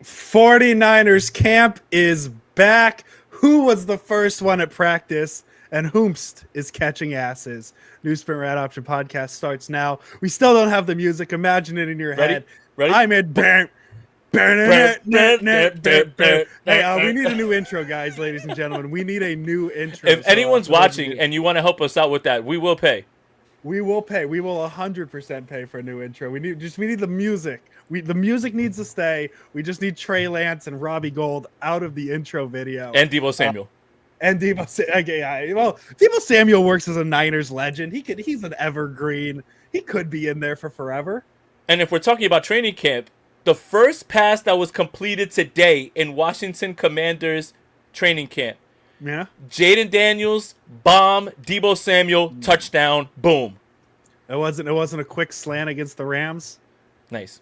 49ers camp is back. Who was the first one at practice? And whomst is catching asses? Newsprint Rat Option Podcast starts now. We still don't have the music. Imagine it in your head. Ready? I'm in. Hey, we need a new intro, guys, ladies and gentlemen. We need a new intro. If anyone's watching and you want to help us out with that, we will pay. We will pay. We will 100% pay for a new intro. We need the music. The music needs to stay. We just need Trey Lance and Robbie Gold out of the intro video. And Deebo Samuel. Deebo Samuel works as a Niners legend. He's an evergreen. He could be in there for forever. And if we're talking about training camp, the first pass that was completed today in Washington Commanders training camp. Yeah. Jaden Daniels, bomb, Deebo Samuel, touchdown, boom. It wasn't a quick slant against the Rams. Nice.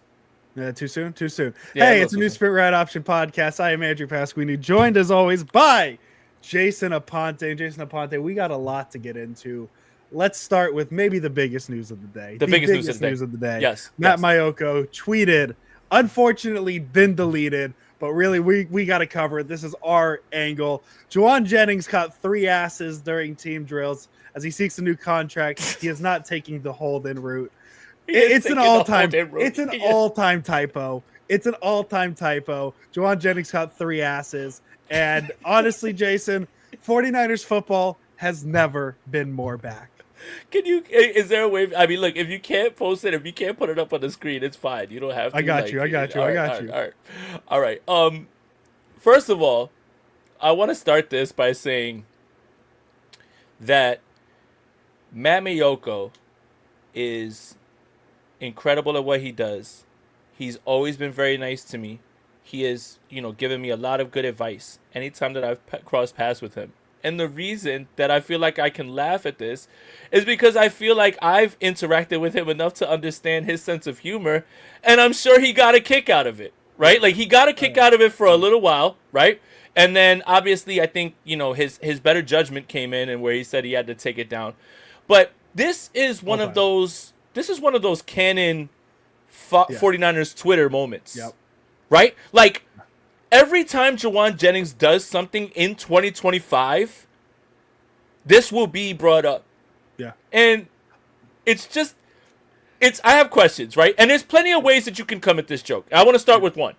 Too soon? Too soon. Yeah, hey, it's a new Sprint Rat Option Podcast. I am Andrew Pasquini, joined as always by Jason Aponte. Jason Aponte, we got a lot to get into. Let's start with maybe the biggest news of the day. The biggest news of the day. Yes. Matt Maiocco tweeted, unfortunately been deleted, but really we got to cover it. This is our angle. Jauan Jennings caught 3 asses during team drills. As he seeks a new contract, he is not taking the hold-in route. It's an all-time typo. It's an all-time typo. Jauan Jennings caught 3 asses. And honestly, Jason, 49ers football has never been more back. Is there a way? I mean, look, if you can't post it, if you can't put it up on the screen, it's fine. You don't have to. I got you. All right. First of all, I want to start this by saying that Matt Maiocco is incredible at what he does. He's always been very nice to me. He has, given me a lot of good advice anytime that I've crossed paths with him. And the reason that I feel like I can laugh at this is because I feel like I've interacted with him enough to understand his sense of humor, and I'm sure he got a kick out of it, right? Like, he got a kick out of it for a little while, right? And then, obviously, I think, his better judgment came in and where he said he had to take it down. But this is one of those canon 49ers Twitter moments, right? Like, every time Jauan Jennings does something in 2025, this will be brought up. Yeah. And I have questions, right? And there's plenty of ways that you can come at this joke. I want to start with one.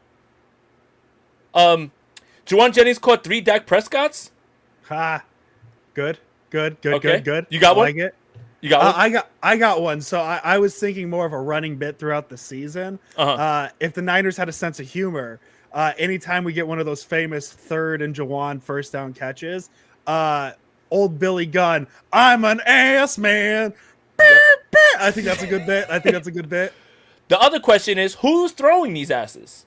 Jauan Jennings caught 3 Dak Prescotts. Ha. Good. Okay. Good. You got one? Like it. You got one? I got one. So I was thinking more of a running bit throughout the season. If the Niners had a sense of humor, anytime we get one of those famous 3rd and Jauan first down catches, old Billy Gunn, I'm an ass man. I think that's a good bit. The other question is, who's throwing these asses?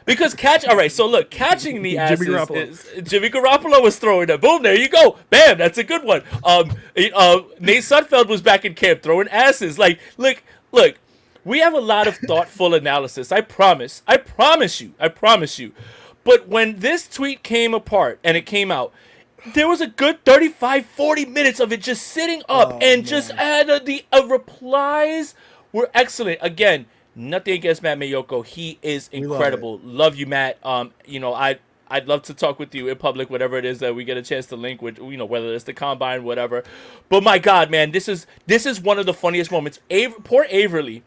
Because catching the asses Jimmy Garoppolo was throwing them. Boom, there you go. Bam, that's a good one. Nate Sudfeld was back in camp throwing asses. Like, look, we have a lot of thoughtful analysis. I promise you. But when this tweet came apart and it came out, there was a good 35-40 minutes of it just sitting up, just the replies were excellent. Again, nothing against Matt Maiocco. He is incredible. Love you, Matt. I'd love to talk with you in public, whatever it is that we get a chance to link with, whether it's the combine, whatever. But my God, man, this is one of the funniest moments. Poor Averly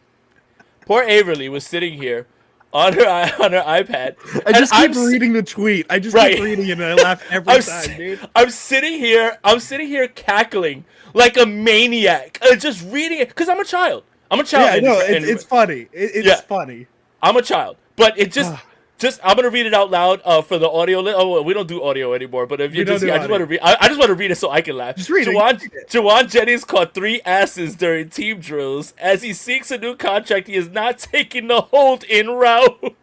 was sitting here on her iPad. I just keep reading the tweet. I just keep reading it and I laugh every time, dude. I'm sitting here cackling like a maniac, just reading it because I'm a child. Yeah, no, it's funny. It's funny. I'm a child, but it just I'm gonna read it out loud for the audio. Oh, we don't do audio anymore. But if you I just want to read. I just want to read it so I can laugh. Just read it. Jauan Jennings caught 3 asses during team drills. As he seeks a new contract, he is not taking the hold-in route.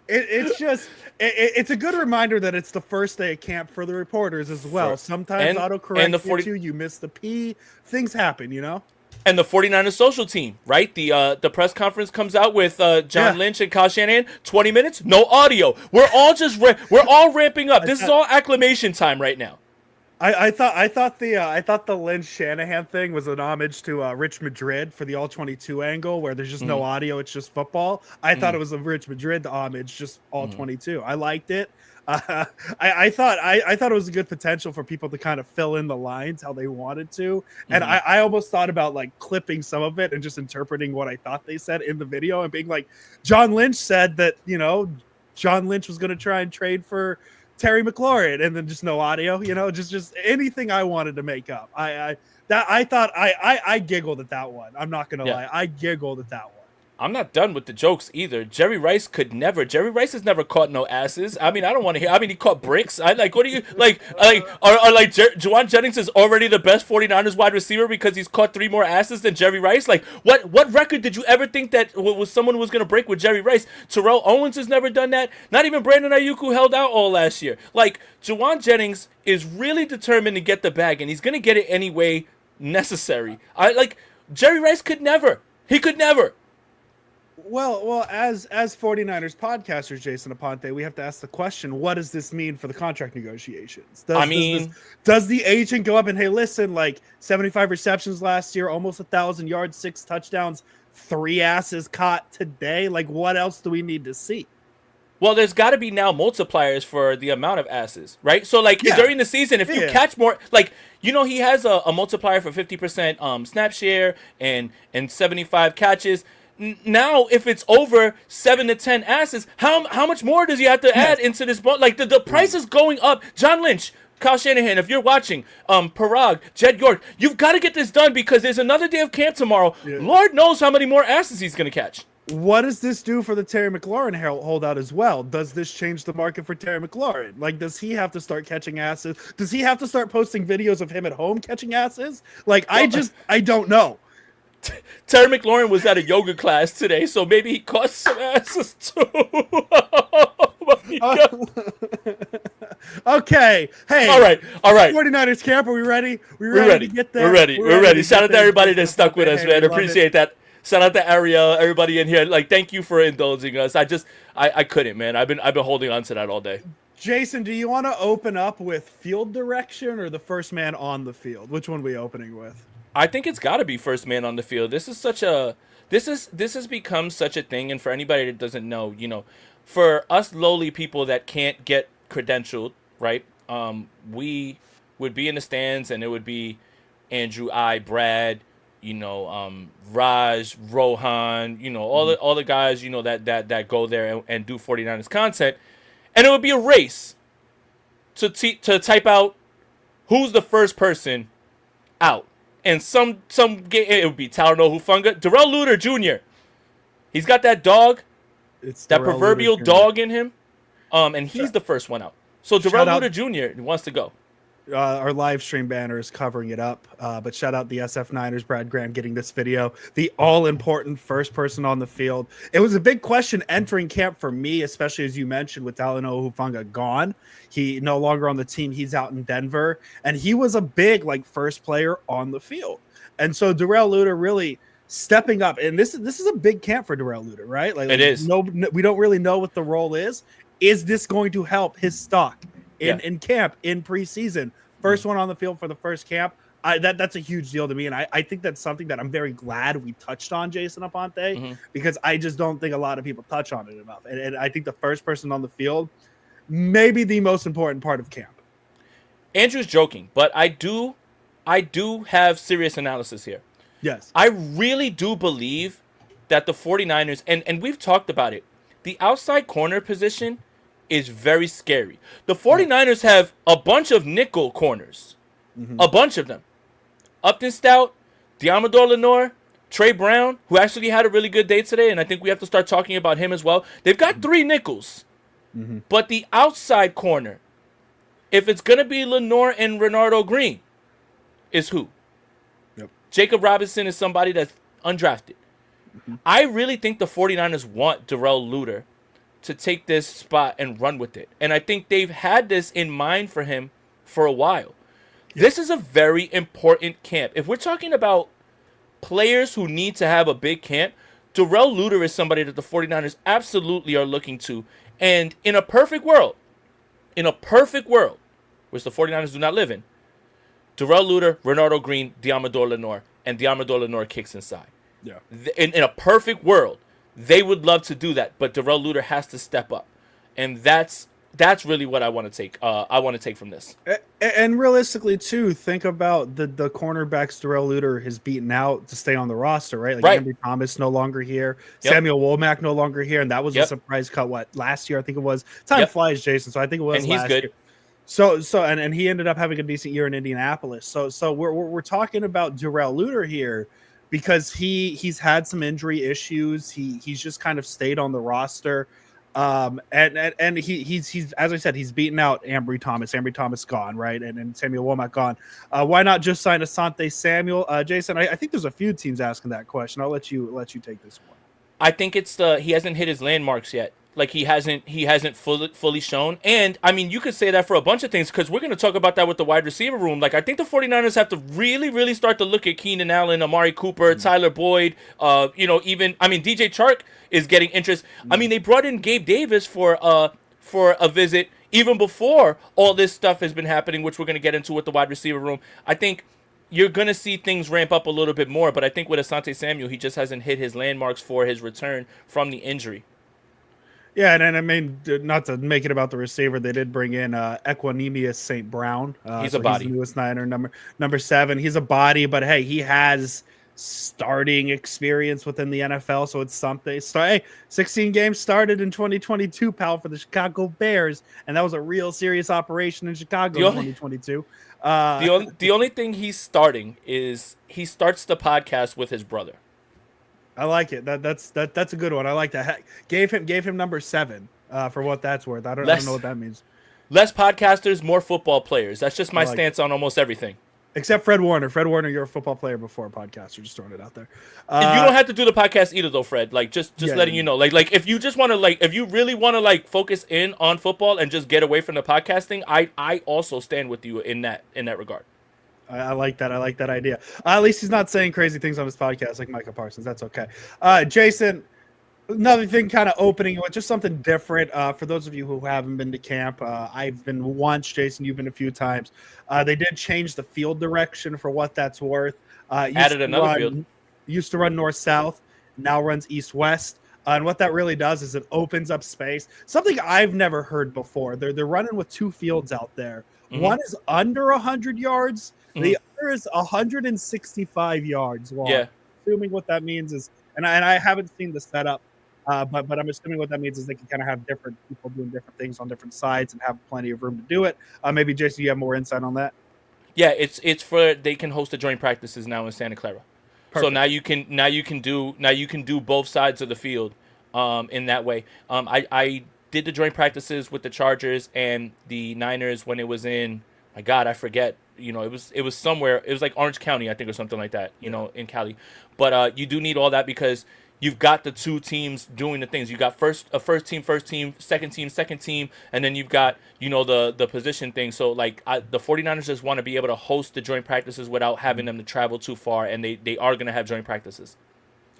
It's a good reminder that it's the first day of camp for the reporters as well. Sometimes autocorrect you miss the P. Things happen, And the 49ers social team, right? The press conference comes out with John Lynch and Kyle Shanahan. 20 minutes, no audio. We're all ramping up. This is all acclamation time right now. I thought the Lynch Shanahan thing was an homage to Rich Madrid for the all 22 angle where there's just no Mm-hmm. audio, it's just football. I thought Mm-hmm. it was a Rich Madrid homage, just all Mm-hmm. 22. I liked it. I thought it was a good potential for people to kind of fill in the lines how they wanted to, and Mm-hmm. I almost thought about like clipping some of it and just interpreting what I thought they said in the video and being like, John Lynch said that John Lynch was going to try and trade for Terry McLaurin, and then just no audio, just anything I wanted to make up. I giggled at that one. I'm not gonna Yeah. lie, I giggled at that one. I'm not done with the jokes either. Jerry Rice could never. Jerry Rice has never caught no asses. I mean, I don't want to hear. I mean, he caught bricks. I like. What do you like? Are like Jauan Jennings is already the best 49ers wide receiver because he's caught 3 more asses than Jerry Rice? Like, what record did you ever think that was someone was gonna break with Jerry Rice? Terrell Owens has never done that. Not even Brandon Ayuk held out all last year. Like, Jauan Jennings is really determined to get the bag, and he's gonna get it any way necessary. I like Jerry Rice could never. He could never. Well, as 49ers podcasters, Jason Aponte, we have to ask the question: what does this mean for the contract negotiations? Does the agent go up and, hey, listen, like 75 receptions last year, almost 1,000 yards, 6 touchdowns, 3 asses caught today? Like, what else do we need to see? Well, there's got to be now multipliers for the amount of asses, right? So, like, Yeah. during the season, if you Yeah. catch more, like, he has a multiplier for 50% snap share and 75 catches. Now, if it's over 7 to 10 asses, how much more does he have to add into this? Like, the price is going up. John Lynch, Kyle Shanahan, if you're watching, Parag, Jed York, you've got to get this done because there's another day of camp tomorrow. Yeah. Lord knows how many more asses he's going to catch. What does this do for the Terry McLaurin holdout as well? Does this change the market for Terry McLaurin? Like, does he have to start catching asses? Does he have to start posting videos of him at home catching asses? Like, I don't know. Terry McLaurin was at a yoga class today, so maybe he caught some asses too. Oh my God. Okay. Hey. All right. 49ers camp, are we ready? We're ready. To get there? We're ready. Shout out to everybody that stuck with us, Hey, man. we love Appreciate that. Shout out to Ariel, everybody in here. Like, thank you for indulging us. I couldn't, man. I've been holding on to that all day. Jason, do you want to open up with field direction or the first man on the field? Which one are we opening with? I think it's got to be first man on the field. This has become such a thing, and for anybody that doesn't know, for us lowly people that can't get credentialed, right? We would be in the stands, and it would be Andrew, Brad, Raj, Rohan, all the guys, that go there and do 49ers content, and it would be a race to type out who's the first person out. And some it would be Talanoa Hufanga, Darrell Luter Jr. He's got that dog, It's that Darrell proverbial Luter Jr. dog in him, and he's the first one out. So Darrell Shout out- Luter Jr. wants to go. Our live stream banner is covering it up, but shout out the SF Niners, Brad Graham getting this video, the all-important first person on the field. It was a big question entering camp for me, especially as you mentioned with Talanoa Hufanga gone. He no longer on the team. He's out in Denver, and he was a big first player on the field. And so Darrell Luter really stepping up, and this is a big camp for Darrell Luter, right? It is. No, we don't really know what the role is. Is this going to help his stock in camp, in preseason? First one on the field for the first camp. That's a huge deal to me, and I think that's something that I'm very glad we touched on, Jason Aponte, because I just don't think a lot of people touch on it enough. And I think the first person on the field may be the most important part of camp. Andrew's joking, but I do have serious analysis here. Yes. I really do believe that the 49ers, and we've talked about it, the outside corner position is very scary. The 49ers have a bunch of nickel corners. A bunch of them. Upton Stout, Diamador Lenore, Trey Brown, who actually had a really good day today, and I think we have to start talking about him as well. They've got 3 nickels. But the outside corner, if it's going to be Lenore and Renardo Green, is who? Yep. Jacob Robinson is somebody that's undrafted. I really think the 49ers want Darrell Luter to take this spot and run with it. And I think they've had this in mind for him for a while. This is a very important camp. If we're talking about players who need to have a big camp, Darrell Luter is somebody that the 49ers absolutely are looking to. And in a perfect world, which the 49ers do not live in, Darrell Luter, Renardo Green, Diamador Lenore, and Diamador Lenore kicks inside. Yeah. In a perfect world, they would love to do that, but Darrell Luter has to step up, and that's really what I want to take. I want to take from this. And realistically, too, think about the cornerbacks Darrell Luter has beaten out to stay on the roster, right? Like Ambry Thomas no longer here, Samuel Womack no longer here, and that was a surprise cut. What, last year? I think it was. Time flies, Jason. So I think it was. And he's good. Year. And he ended up having a decent year in Indianapolis. So we're talking about Darrell Luter here because he's had some injury issues. He's just kind of stayed on the roster. And he's as I said, he's beaten out Ambry Thomas. Ambry Thomas gone, right? And Samuel Womack gone. Why not just sign Asante Samuel? Jason, I think there's a few teams asking that question. I'll let you take this one. I think it's he hasn't hit his landmarks yet. Like he hasn't fully shown. And I mean, you could say that for a bunch of things because we're going to talk about that with the wide receiver room. Like I think the 49ers have to really start to look at Keenan Allen, Amari Cooper, Tyler Boyd, even DJ Chark is getting interest. I mean, they brought in Gabe Davis for a visit even before all this stuff has been happening, which we're going to get into with the wide receiver room. I think you're going to see things ramp up a little bit more, but I think with Asante Samuel, he just hasn't hit his landmarks for his return from the injury. Yeah, and I mean, not to make it about the receiver, they did bring in Equanimous St. Brown. He's a body. He's the newest Niner, number 7. He's a body, but hey, he has starting experience within the NFL, so it's something. So, hey, 16 games started in 2022, pal, for the Chicago Bears, and that was a real serious operation in Chicago in 2022. The only thing he's starting is he starts the podcast with his brother. I like it. That's a good one. I like that. Gave him number 7 for what that's worth. I don't know what that means. Less podcasters, more football players. That's just my stance on almost everything. Except Fred Warner. Fred Warner, you're a football player before a podcaster. Just throwing it out there. You don't have to do the podcast either, though, Fred. Like just letting you know. Like if you just want to if you really want to focus in on football and just get away from the podcasting, I also stand with you in that regard. I like that. I like that idea. At least he's not saying crazy things on his podcast like Micah Parsons. That's okay. Jason, another thing kind of opening with just something different. For those of you who haven't been to camp, I've been once, Jason, you've been a few times. They did change the field direction for what that's worth. Added another field. Used to run north-south, now runs east-west. And what that really does is it opens up space. Something I've never heard before. They're running with 2 fields out there. Mm-hmm. One is under 100 yards. The other is 165 yards long. Yeah. Assuming what that means is, and I haven't seen the setup, but I'm assuming what that means is they can kind of have different people doing different things on different sides and have plenty of room to do it. Maybe Jason, you have more insight on that. Yeah, it's for they can host the joint practices now in Santa Clara. Perfect. So now you can do both sides of the field in that way. I did the joint practices with the Chargers and the Niners when it was in, my God, I forget. It was somewhere. It was like Orange County, I think, or something like that. In Cali. But you do need all that because you've got the 2 teams doing the things. You got first team, second team, and then you've got the position thing. So the 49ers just want to be able to host the joint practices without having them to travel too far, and they are going to have joint practices.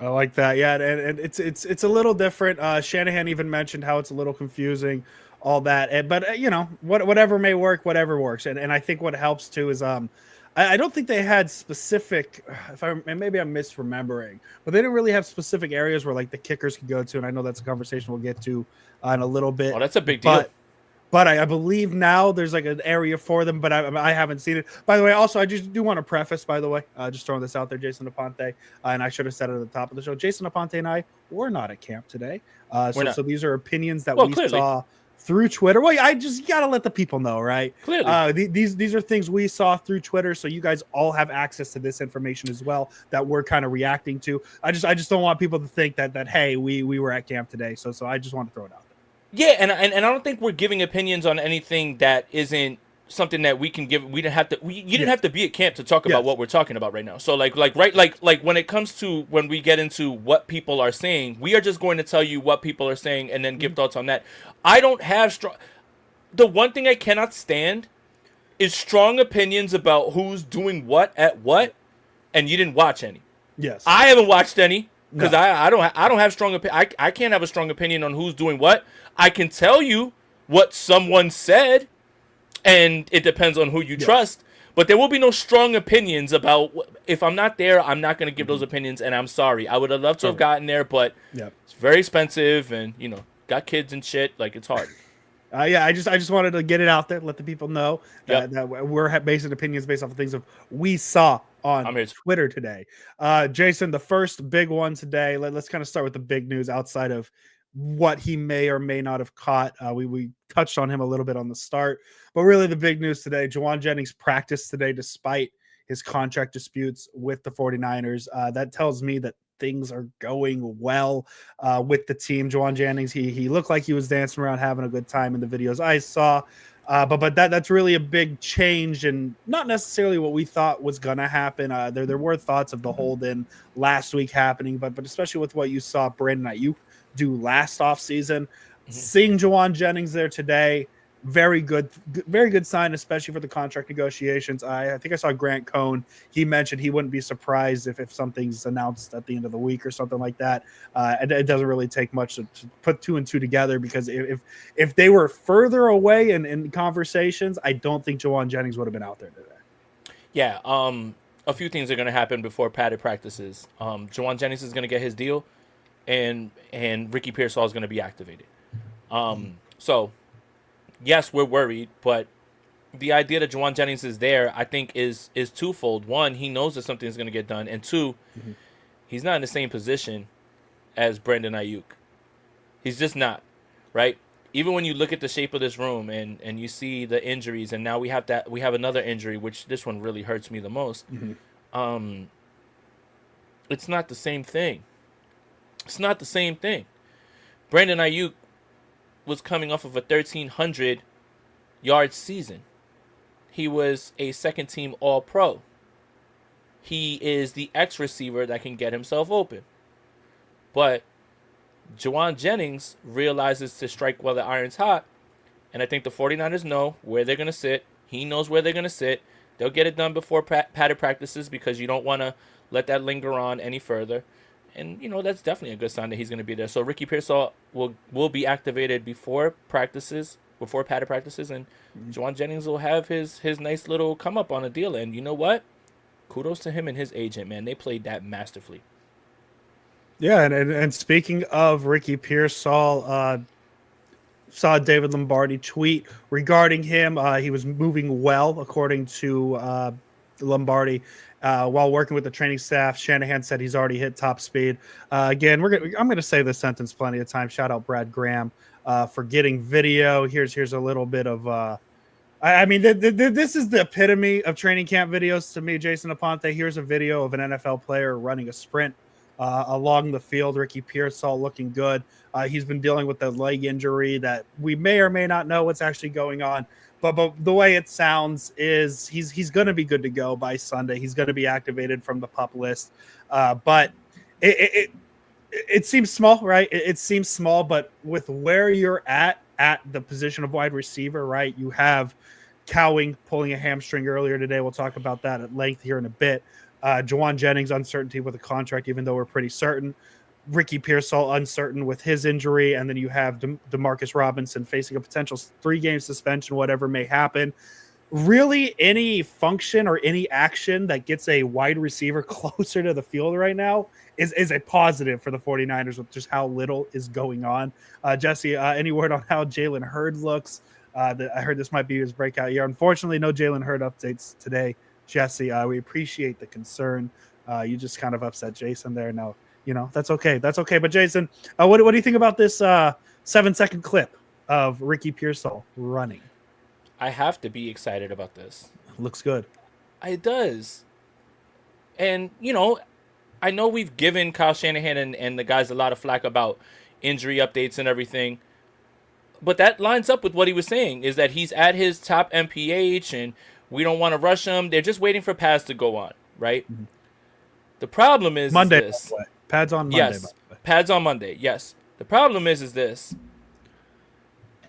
I like that. Yeah, and it's a little different. Shanahan even mentioned how it's a little confusing. All that, but whatever may work, whatever works, and I think what helps too is I don't think they had specific. Maybe I'm misremembering, but they didn't really have specific areas where the kickers could go to, and I know that's a conversation we'll get to in a little bit. Oh, that's a big deal. But I believe now there's an area for them, but I haven't seen it. By the way, also I just do want to preface, by the way, just throwing this out there, Jason Aponte, and I should have said it at the top of the show. Jason Aponte and I were not at camp today, so these are opinions that we clearly saw through Twitter. Well, I just gotta let the people know, right? Clearly, these are things we saw through Twitter, so you guys all have access to this information as well that we're kind of reacting to. I just don't want people to think that hey, we were at camp today, so I just want to throw it out there. Yeah, and I don't think we're giving opinions on anything that isn't something that we can give. We didn't have to. You didn't have to be at camp to talk about what we're talking about right now. So like when it comes to when we get into what people are saying, we are just going to tell you what people are saying and then give thoughts on that. I don't have strong. The one thing I cannot stand is strong opinions about who's doing what at what, and you didn't watch any. Yes, I haven't watched any because I don't have strong opinion. I can't have a strong opinion on who's doing what. I can tell you what someone said, and it depends on who you trust. But there will be no strong opinions about if I'm not there. I'm not going to give those opinions, and I'm sorry. I would have loved to have gotten there, but it's very expensive, and got kids and shit. Like it's hard. Yeah, I just wanted to get it out there, let the people know Yep. that we're basing opinions based off of things of we saw on I'm here. Twitter today. Jason, the first big one today. Let's kind of start with the big news outside of what he may or may not have caught. We touched on him a little bit on the start, but really the big news today: Jauan Jennings practiced today despite his contract disputes with the 49ers. That tells me that things are going well with the team. Jauan Jennings, he looked like he was dancing around, having a good time in the videos I saw. But that's really a big change and not necessarily what we thought was going to happen. There were thoughts of the hold-in last week happening, but especially with what you saw Brandon Ayuk do last offseason, seeing Jauan Jennings there today, very good sign, especially for the contract negotiations. I think I saw Grant Cohn. He mentioned he wouldn't be surprised if something's announced at the end of the week or something like that. It doesn't really take much to put two and two together, because if they were further away in conversations, I don't think Jauan Jennings would have been out there today. Yeah. A few things are going to happen before padded practices. Jauan Jennings is going to get his deal, and Ricky Pearsall is going to be activated. So. Yes, we're worried, but the idea that Jauan Jennings is there, I think, is twofold. One, he knows that something is going to get done, and two, he's not in the same position as Brandon Ayuk. He's just not, right? Even when you look at the shape of this room and you see the injuries, and now we have another injury, which this one really hurts me the most. It's not the same thing. It's not the same thing. Brandon Ayuk was coming off of a 1,300 yard season. He was a second team All-Pro. He is the X receiver that can get himself open. But Jauan Jennings realizes to strike while the iron's hot, and I think the 49ers know where they're going to sit. He knows where they're going to sit. They'll get it done before padded practices, because you don't want to let that linger on any further. And, that's definitely a good sign that he's going to be there. So Ricky Pearsall will be activated before padded practices, and Jauan Jennings will have his nice little come up on a deal. And you know what? Kudos to him and his agent, man. They played that masterfully. Yeah, and speaking of Ricky Pearsall, saw David Lombardi tweet regarding him. He was moving well, according to Lombardi. While working with the training staff, Shanahan said he's already hit top speed. Again, I'm going to say this sentence plenty of times. Shout out Brad Graham for getting video. Here's a little bit of. This is the epitome of training camp videos to me. Jason Aponte. Here's a video of an NFL player running a sprint along the field. Ricky Pearsall looking good. He's been dealing with the leg injury that we may or may not know what's actually going on. But the way it sounds is he's going to be good to go by Sunday. He's going to be activated from the PUP list. But it seems small, right? It seems small, but with where you're at the position of wide receiver, right? You have Cowing pulling a hamstring earlier today. We'll talk about that at length here in a bit. Jauan Jennings, uncertainty with a contract, even though we're pretty certain. Ricky Pearsall uncertain with his injury, and then you have Demarcus Robinson facing a potential 3-game suspension, whatever may happen. Really, any function or any action that gets a wide receiver closer to the field right now is a positive for the 49ers with just how little is going on. Jesse, any word on how Jalen Hurd looks? I heard this might be his breakout year. Unfortunately, no Jalen Hurd updates today, Jesse. We appreciate the concern. You just kind of upset Jason there. No. That's okay. That's okay. But Jason, what do you think about this 7-second clip of Ricky Pearsall running? I have to be excited about this. Looks good. It does. And, I know we've given Kyle Shanahan and the guys a lot of flack about injury updates and everything. But that lines up with what he was saying, is that he's at his top MPH and we don't want to rush him. They're just waiting for pads to go on, right? Mm-hmm. The problem is Monday. This. Pads on Monday. Yes, pads on Monday. Yes. The problem is this.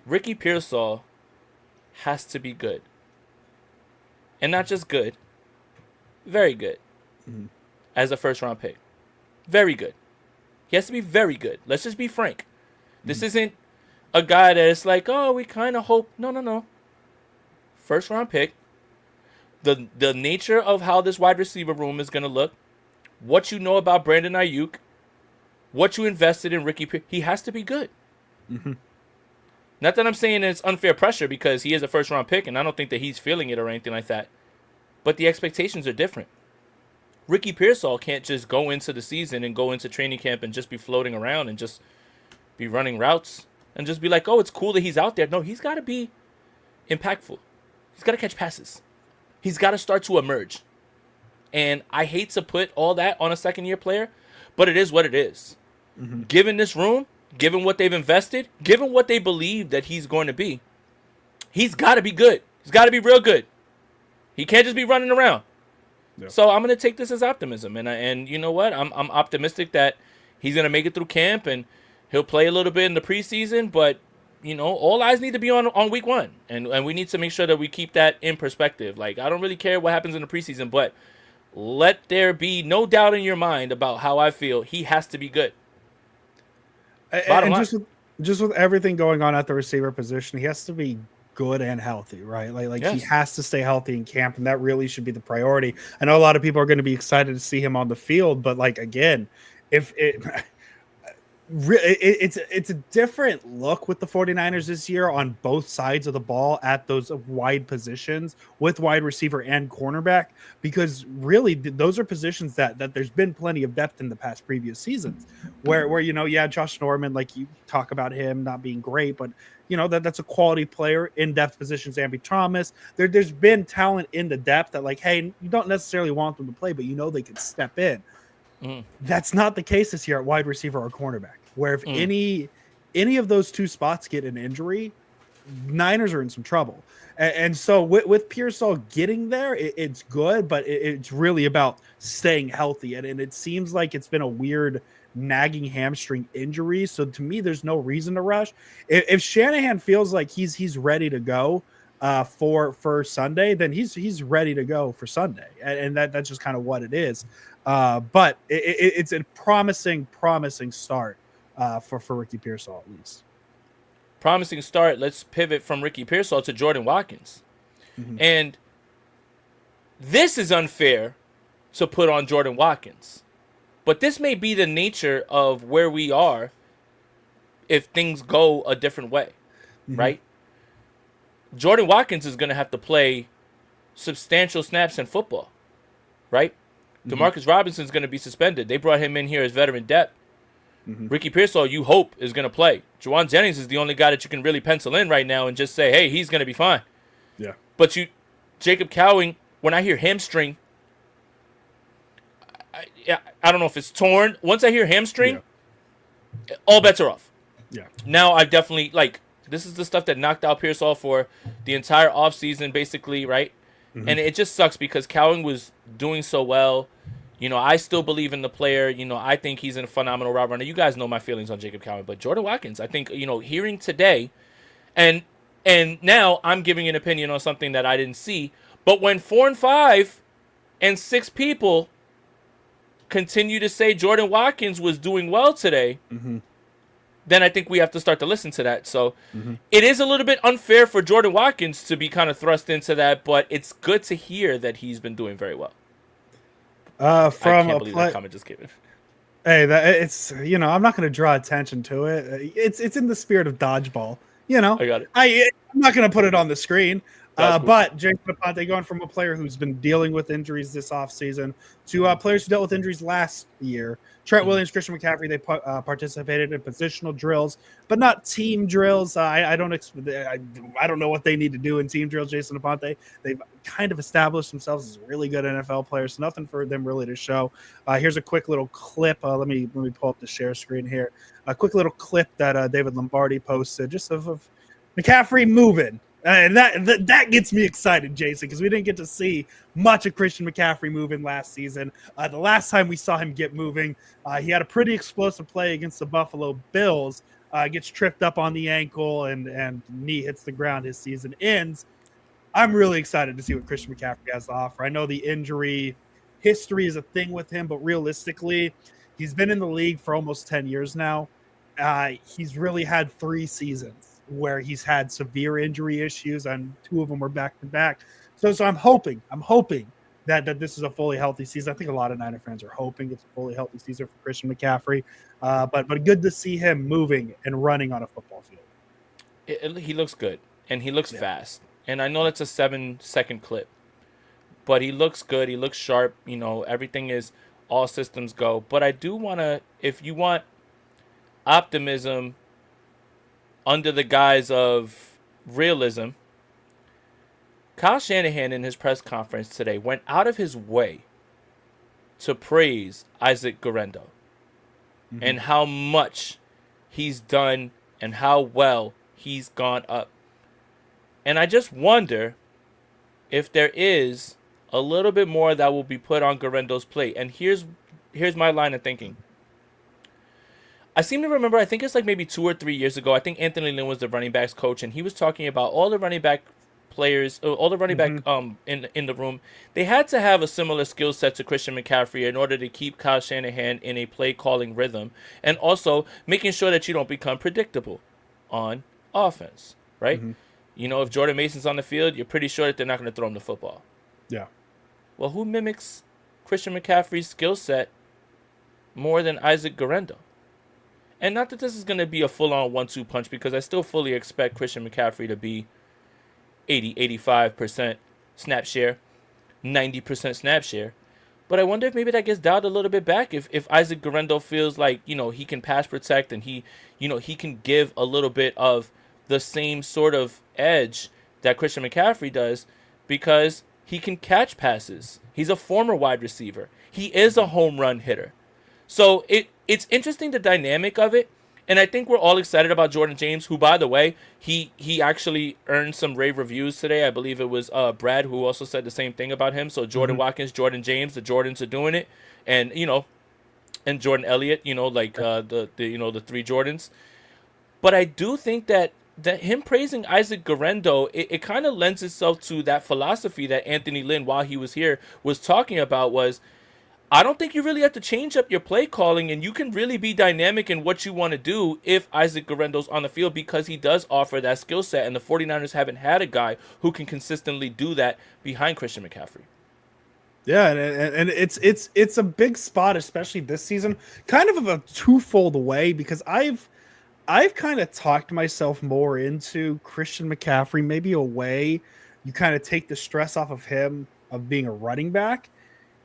Ricky Pearsall has to be good. And not just good. Very good. Mm-hmm. As a first-round pick. Very good. He has to be very good. Let's just be frank. Mm-hmm. This isn't a guy that is like, oh, we kind of hope. No. First-round pick. the nature of how this wide receiver room is going to look, what you know about Brandon Ayuk, what you invested in Ricky Pierce, he has to be good. Mm-hmm. Not that I'm saying it's unfair pressure because he is a first-round pick, and I don't think that he's feeling it or anything like that. But the expectations are different. Ricky Pearsall can't just go into the season and go into training camp and just be floating around and just be running routes and just be like, oh, it's cool that he's out there. No, he's got to be impactful. He's got to catch passes. He's got to start to emerge. And I hate to put all that on a second-year player, but it is what it is. Mm-hmm. Given this room, given what they've invested, given what they believe that he's going to be, he's got to be good. He's got to be real good. He can't just be running around. Yep. So I'm going to take this as optimism. And you know what? I'm optimistic that he's going to make it through camp and he'll play a little bit in the preseason. But, you know, all eyes need to be on week one. And we need to make sure that we keep that in perspective. Like, I don't really care what happens in the preseason, but let there be no doubt in your mind about how I feel. He has to be good. Bottom line. Just with everything going on at the receiver position, he has to be good and healthy, right? Like yes. He has to stay healthy in camp, and that really should be the priority. I know a lot of people are going to be excited to see him on the field, but like again, it's a different look with the 49ers this year on both sides of the ball at those wide positions with wide receiver and cornerback, because really those are positions that there's been plenty of depth in the past previous seasons where you know, yeah, Josh Norman, like you talk about him not being great, but you know, that's a quality player in depth positions. Ambry Thomas, there's been talent in the depth that like, hey, you don't necessarily want them to play, but you know they can step in. That's not the case this year at wide receiver or cornerback, where if any of those two spots get an injury, Niners are in some trouble. And so with Pearsall getting there, it's good, but it's really about staying healthy. And it seems like it's been a weird nagging hamstring injury. So to me, there's no reason to rush. If Shanahan feels like he's ready to go for Sunday, then he's ready to go for Sunday. And that's just kind of what it is. But it's a promising start for Ricky Pearsall, at least. Promising start. Let's pivot from Ricky Pearsall to Jordan Watkins. Mm-hmm. And this is unfair to put on Jordan Watkins. But this may be the nature of where we are if things go a different way, right? Jordan Watkins is going to have to play substantial snaps in football, right? Demarcus Robinson's going to be suspended. They brought him in here as veteran depth. Ricky Pearsall, you hope, is going to play. Jauan Jennings is the only guy that you can really pencil in right now and just say, hey, he's going to be fine. Yeah. But Jacob Cowing, when I hear hamstring, I don't know if it's torn. Once I hear hamstring, all bets are off. Yeah. Now I definitely, this is the stuff that knocked out Pearsall for the entire offseason, basically, right? And it just sucks because Cowing was doing so well. You know, I still believe in the player. You know, I think he's a phenomenal route runner. You guys know my feelings on Jacob Cowing. But Jordan Watkins, I think, you know, hearing today, and now I'm giving an opinion on something that I didn't see. But when 4 and 5 and 6 people continue to say Jordan Watkins was doing well today, then I think we have to start to listen to that. So it is a little bit unfair for Jordan Watkins to be kind of thrust into that, but it's good to hear that he's been doing very well. From I can't believe that comment just came in. Hey, it's, you know, I'm not going to draw attention to it. It's in the spirit of dodgeball. You know, I got it. I'm not going to put it on the screen. Cool. But Jason Aponte going from a player who's been dealing with injuries this offseason to players who dealt with injuries last year. Trent Williams, Christian McCaffrey, they participated in positional drills, but not team drills. I don't know what they need to do in team drills. Jason Aponte, they've kind of established themselves as really good NFL players. So nothing for them really to show. Here's a quick little clip. Let me pull up the share screen here. A quick little clip that David Lombardi posted just of McCaffrey moving. And that gets me excited, Jason, because we didn't get to see much of Christian McCaffrey moving last season. The last time we saw him get moving, he had a pretty explosive play against the Buffalo Bills. Gets tripped up on the ankle and knee hits the ground. His season ends. I'm really excited to see what Christian McCaffrey has to offer. I know the injury history is a thing with him, but realistically, he's been in the league for almost 10 years now. He's really had 3 seasons where he's had severe injury issues, and 2 of them were back-to-back. So I'm hoping that this is a fully healthy season. I think a lot of Niner fans are hoping it's a fully healthy season for Christian McCaffrey. But good to see him moving and running on a football field. He looks good, and he looks fast. And I know that's a 7-second clip, but he looks good. He looks sharp. Everything is all systems go. But I do want to, if you want optimism under the guise of realism, Kyle Shanahan in his press conference today went out of his way to praise Isaac Guerendo and how much he's done and how well he's gone up. And I just wonder if there is a little bit more that will be put on Guerendo's plate. And here's my line of thinking. I seem to remember, I think it's like maybe 2 or 3 years ago, I think Anthony Lynn was the running backs coach, and he was talking about all the running back players, all the running back in the room. They had to have a similar skill set to Christian McCaffrey in order to keep Kyle Shanahan in a play calling rhythm, and also making sure that you don't become predictable on offense, right? If Jordan Mason's on the field, you're pretty sure that they're not going to throw him the football. Yeah. Well, who mimics Christian McCaffrey's skill set more than Isaac Guerendo? And not that this is going to be a full-on 1-2 punch, because I still fully expect Christian McCaffrey to be 85% snap share, 90% snap share. But I wonder if maybe that gets dialed a little bit back if Isaac Guerendo feels like, he can pass protect and he can give a little bit of the same sort of edge that Christian McCaffrey does, because he can catch passes. He's a former wide receiver. He is a home run hitter. So it's interesting, the dynamic of it. And I think we're all excited about Jordan James, who, by the way, he actually earned some rave reviews today. I believe it was Brad who also said the same thing about him. So Jordan Watkins, Jordan James, the Jordans are doing it. And, and Jordan Elliott, the 3 Jordans. But I do think that him praising Isaac Guerendo, it kind of lends itself to that philosophy that Anthony Lynn, while he was here, was talking about, was, I don't think you really have to change up your play calling, and you can really be dynamic in what you want to do if Isaac Guerendo's on the field, because he does offer that skill set, and the 49ers haven't had a guy who can consistently do that behind Christian McCaffrey. Yeah, and it's a big spot, especially this season, kind of a twofold way, because I've kind of talked myself more into Christian McCaffrey, maybe a way you kind of take the stress off of him of being a running back,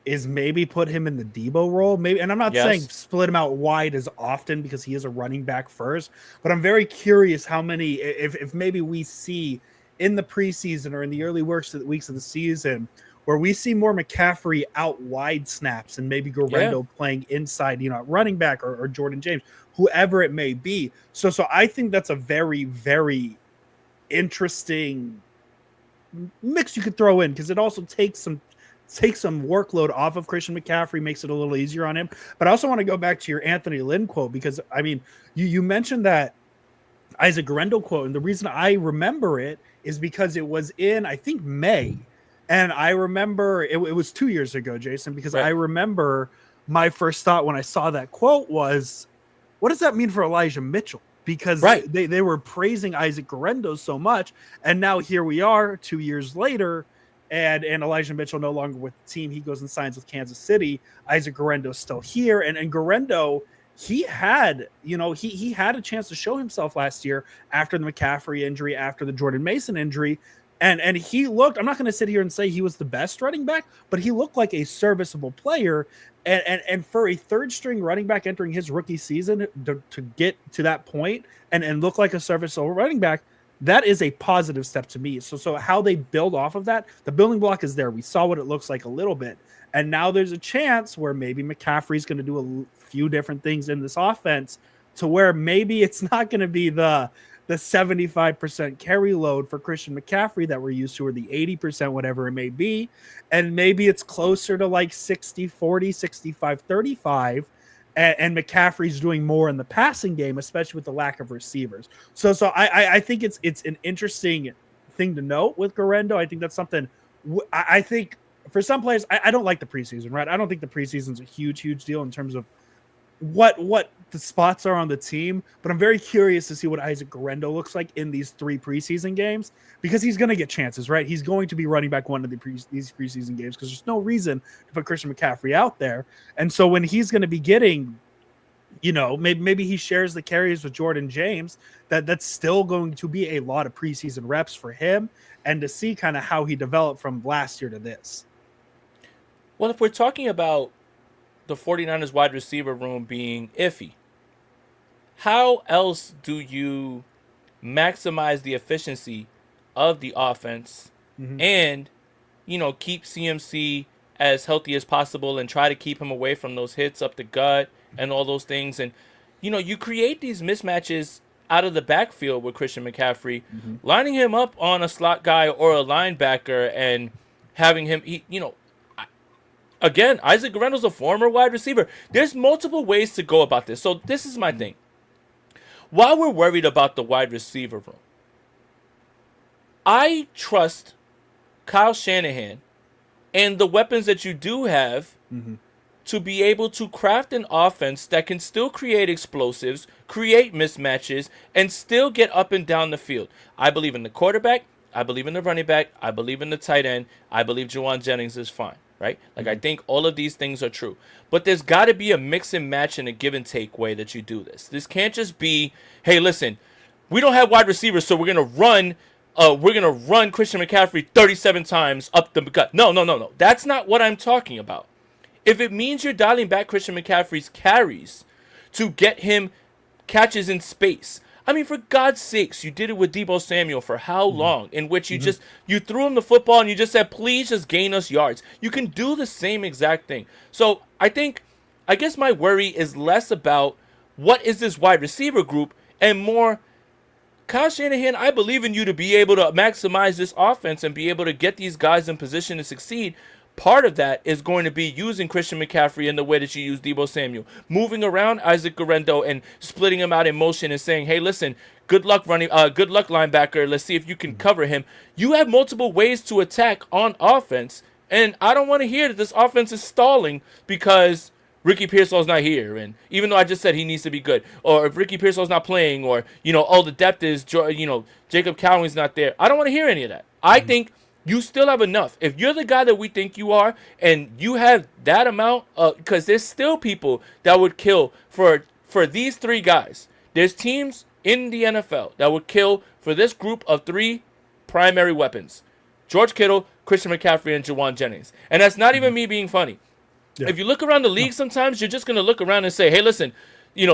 is maybe put him in the Debo role. Maybe, and I'm not saying split him out wide as often, because he is a running back first, but I'm very curious how many, if maybe we see in the preseason or in the early weeks of the season where we see more McCaffrey out wide snaps and maybe Guerendo playing inside, running back or Jordan James, whoever it may be. So I think that's a very, very interesting mix you could throw in, because it also takes some workload off of Christian McCaffrey, makes it a little easier on him. But I also want to go back to your Anthony Lynn quote, because I mean, you mentioned that Isaac Guerendo quote, and the reason I remember it is because it was in, I think, May, and I remember it was 2 years ago, Jason, because I remember my first thought when I saw that quote was, what does that mean for Elijah Mitchell? Because they were praising Isaac Guerendo so much, and now here we are 2 years later, and Elijah Mitchell no longer with the team. He goes and signs with Kansas City. Isaac Guerendo's still here, and Guerendo, he had a chance to show himself last year after the McCaffrey injury, after the Jordan Mason injury, and he looked, I'm not going to sit here and say he was the best running back, but he looked like a serviceable player. And for a third string running back entering his rookie season to get to that point and look like a serviceable running back, that is a positive step to me. So how they build off of that, the building block is there. We saw what it looks like a little bit. And now there's a chance where maybe McCaffrey's going to do a few different things in this offense, to where maybe it's not going to be the 75% carry load for Christian McCaffrey that we're used to, or the 80%, whatever it may be. And maybe it's closer to like 60-40, 65-35. And McCaffrey's doing more in the passing game, especially with the lack of receivers. So I think it's an interesting thing to note with Guerendo. I think that's something I think for some players, I don't like the preseason, right? I don't think the preseason's a huge deal in terms of what the spots are on the team, but I'm very curious to see what Isaac Guerrero looks like in these 3 preseason games because he's going to get chances, right? He's going to be running back one of these preseason games because there's no reason to put Christian McCaffrey out there. And so when he's going to be getting, maybe he shares the carries with Jordan James, that's still going to be a lot of preseason reps for him, and to see kind of how he developed from last year to this. Well, if we're talking about the 49ers wide receiver room being iffy, how else do you maximize the efficiency of the offense and, keep CMC as healthy as possible and try to keep him away from those hits up the gut and all those things? And, you create these mismatches out of the backfield with Christian McCaffrey, lining him up on a slot guy or a linebacker and having him, again, Isaac Guerrero's a former wide receiver. There's multiple ways to go about this. So this is my thing. While we're worried about the wide receiver room, I trust Kyle Shanahan and the weapons that you do have to be able to craft an offense that can still create explosives, create mismatches, and still get up and down the field. I believe in the quarterback. I believe in the running back. I believe in the tight end. I believe Jauan Jennings is fine, right? Like, I think all of these things are true. But there's got to be a mix and match and a give and take way that you do this. This can't just be, hey, listen, we don't have wide receivers, so we're going to run Christian McCaffrey 37 times up the gut. No. That's not what I'm talking about. If it means you're dialing back Christian McCaffrey's carries to get him catches in space, I mean, for God's sakes, you did it with Deebo Samuel for how long? In which you threw him the football and you just said, please just gain us yards. You can do the same exact thing. So I guess my worry is less about what is this wide receiver group and more, Kyle Shanahan, I believe in you to be able to maximize this offense and be able to get these guys in position to succeed. Part of that is going to be using Christian McCaffrey in the way that you use Deebo Samuel, moving around Isaac Guerrero and splitting him out in motion and saying, hey, listen, good luck linebacker. Let's see if you can cover him. You have multiple ways to attack on offense, and I don't want to hear that this offense is stalling because Ricky Pearsall's not here, and even though I just said he needs to be good, or if Ricky Pearsall's not playing, or, the depth is, Jacob Cowling's not there. I don't want to hear any of that. I think you still have enough. If you're the guy that we think you are, and you have that amount, because there's still people that would kill for these 3 guys. There's teams in the NFL that would kill for this group of 3 primary weapons: George Kittle, Christian McCaffrey, and Jauan Jennings. And that's not even me being funny. Yeah. If you look around the league, sometimes you're just going to look around and say, hey, listen,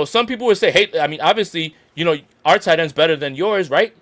some people would say, hey, I mean, obviously, our tight end's better than yours, right?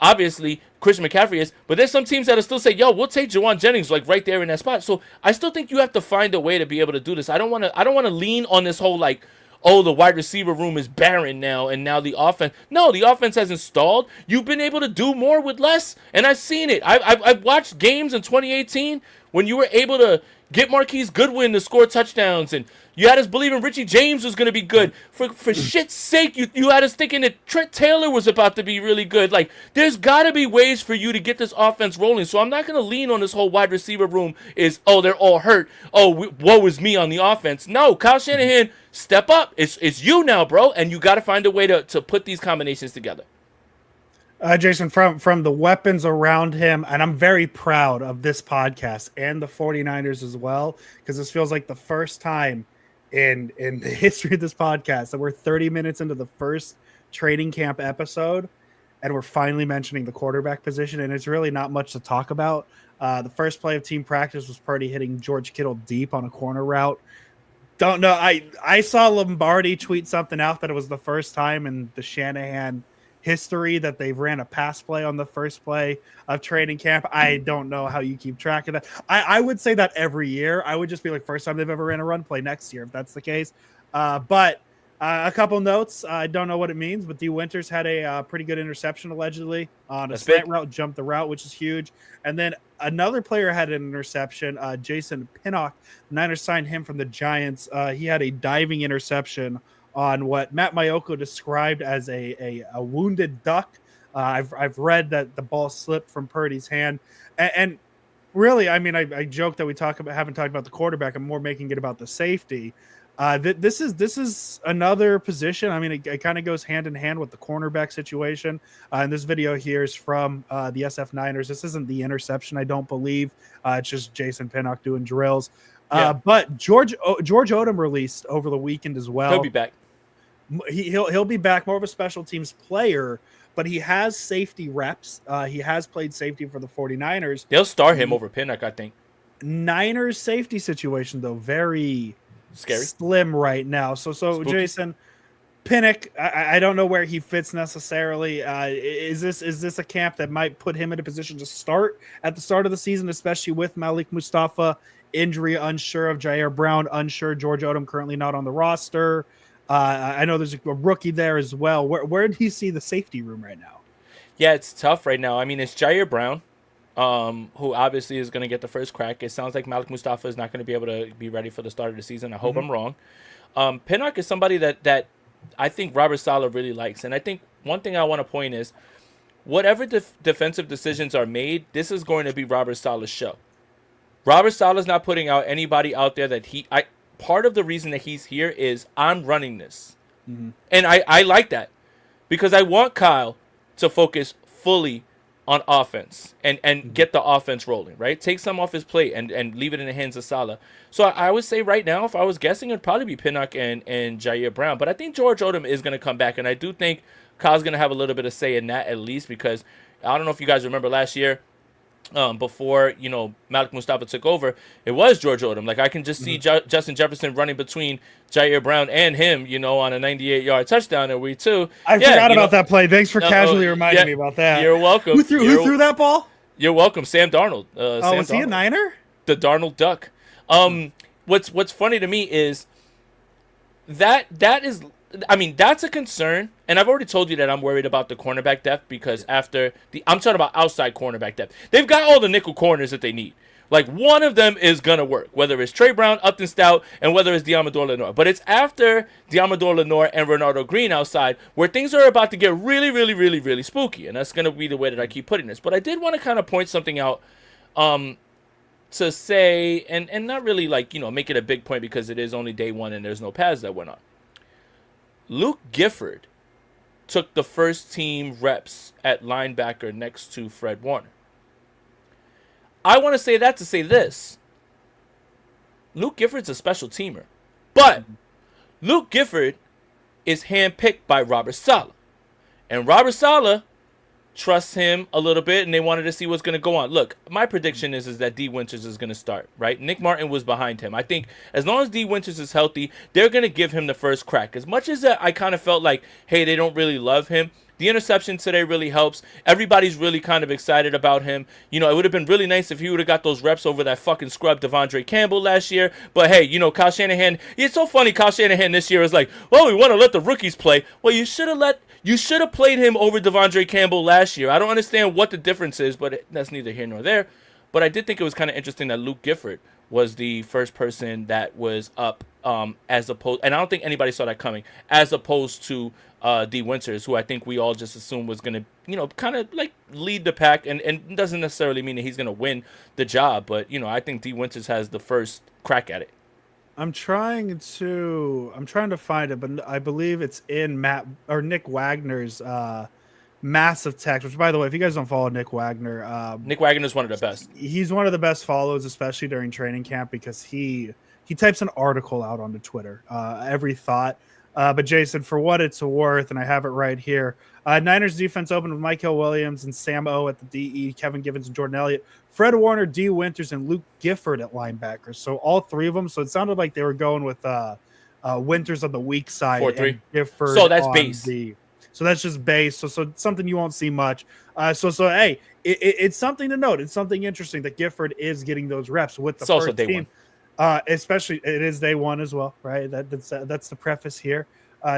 Obviously, Christian McCaffrey is, but there's some teams that'll still say, yo, we'll take Jauan Jennings like right there in that spot. So I still think you have to find a way to be able to do this. I don't want to lean on this whole like, oh, the wide receiver room is barren now, and now the offense. No, the offense hasn't stalled. You've been able to do more with less, and I've seen it. I've watched games in 2018 when you were able to get Marquise Goodwin to score touchdowns, and you had us believing Richie James was going to be good. For shit's sake, you had us thinking that Trent Taylor was about to be really good. Like, there's got to be ways for you to get this offense rolling. So I'm not going to lean on this whole wide receiver room is, oh, they're all hurt. Oh, woe is me on the offense. No, Kyle Shanahan, step up. It's you now, bro, and you got to find a way to put these combinations together. Jason, from the weapons around him, and I'm very proud of this podcast and the 49ers as well, because this feels like the first time in the history of this podcast that we're 30 minutes into the first training camp episode, and we're finally mentioning the quarterback position, and it's really not much to talk about. The first play of team practice was Purdy hitting George Kittle deep on a corner route. Don't know. I saw Lombardi tweet something out that it was the first time in the Shanahan history that they've ran a pass play on the first play of training camp. I don't know how you keep track of that. I would say that every year. I would just be like, first time they've ever ran a run play next year, if that's the case. But a couple notes. I don't know what it means, but D. Winters had a pretty good interception allegedly on a slant route, jumped the route, which is huge. And then another player had an interception, Jason Pinnock. The Niners signed him from the Giants. He had a diving interception on what Matt Maiocco described as a wounded duck. I've read that the ball slipped from Purdy's hand. And really, I mean, I joke that we haven't talked about the quarterback. I'm more making it about the safety. This is another position. I mean, it kind of goes hand in hand with the cornerback situation. And this video here is from the SF Niners. This isn't the interception, I don't believe. It's just Jason Pinnock doing drills. But George Odom released over the weekend as well. He'll be back. He'll be back, more of a special teams player, but he has safety reps. He has played safety for the 49ers. They'll start him over Pinnock, I think. Niners safety situation, though, very scary, slim right now. So Spooky. Jason Pinnock, I don't know where he fits necessarily. Is this a camp that might put him in a position to start at the start of the season, especially with Malik Mustafa injury, unsure of Jair Brown, unsure George Odom currently not on the roster. I know there's a rookie there as well. Where do you see the safety room right now? Yeah, it's tough right now. I mean, it's Jair Brown, who obviously is going to get the first crack. It sounds like Malik Mustafa is not going to be able to be ready for the start of the season. I hope I'm wrong. Pinnock is somebody that I think Robert Saleh really likes. And I think one thing I want to point is whatever defensive decisions are made, this is going to be Robert Saleh's show. Robert Saleh's not putting out anybody out there that part of the reason that he's here is I'm running this. And I like that because I want Kyle to focus fully on offense and get the offense rolling, right? Take some off his plate and leave it in the hands of Saleh. So I would say right now, if I was guessing, it'd probably be Pinnock and Jair Brown. But I think George Odom is going to come back, and I do think Kyle's going to have a little bit of say in that at least because I don't know if you guys remember last year, before Malik Mustafa took over, it was George Odom. Like I can just see Justin Jefferson running between Jair Brown and him, on a 98-yard touchdown in week 2. I forgot about that play. Thanks for casually reminding me about that. You're welcome. Who threw that ball? You're welcome, Sam Darnold. Was he a Niner? The Darnold Duck. What's funny to me is that is. I mean, that's a concern, and I've already told you that I'm worried about the cornerback depth because I'm talking about outside cornerback depth. They've got all the nickel corners that they need. Like, one of them is going to work, whether it's Trey Brown, Upton Stout, and whether it's Diamador Lenore. But it's after Diamador Lenore and Renardo Green outside where things are about to get really, really, really, really spooky, and that's going to be the way that I keep putting this. But I did want to kind of point something out to say, and not really, make it a big point because it is only day one and there's no pads that went on. Luke Gifford took the first team reps at linebacker next to Fred Warner. I want to say that to say this. Luke Gifford's a special teamer. But Luke Gifford is handpicked by Robert Saleh. And Robert Saleh trusts him a little bit, and they wanted to see what's going to go on. Look, my prediction is that D. Winters is going to start, right? Nick Martin was behind him. I think as long as D. Winters is healthy, they're going to give him the first crack. As much as I kind of felt like, hey, they don't really love him, the interception today really helps. Everybody's really kind of excited about him. It would have been really nice if he would have got those reps over that fucking scrub Devondre Campbell last year. But hey, Kyle Shanahan, it's so funny. Kyle Shanahan this year is like, well, we want to let the rookies play. Well, you should have played him over Devondre Campbell last year. I don't understand what the difference is, but that's neither here nor there. But I did think it was kind of interesting that Luke Gifford was the first person that was up as opposed, and I don't think anybody saw that coming, as opposed to D. Winters, who I think we all just assumed was going to, kind of like lead the pack, and doesn't necessarily mean that he's going to win the job. But, I think D. Winters has the first crack at it. I'm trying to find it, but I believe it's in Nick Wagner's massive text, which, by the way, if you guys don't follow Nick Wagner, Nick Wagner is one of the best. He's one of the best follows, especially during training camp, because he types an article out onto Twitter every thought. But Jason, for what it's worth, and I have it right here, Niners defense opened with Michael Williams and Sam O at the DE, Kevin Givens and Jordan Elliott, Fred Warner, D. Winters, and Luke Gifford at linebackers. So all three of them. So it sounded like they were going with Winters on the weak side. 4-3. And Gifford. So that's base. So that's just base. So something you won't see much. So hey, it's something to note. It's something interesting that Gifford is getting those reps with the first team. Especially it is day one as well, right? That's the preface here.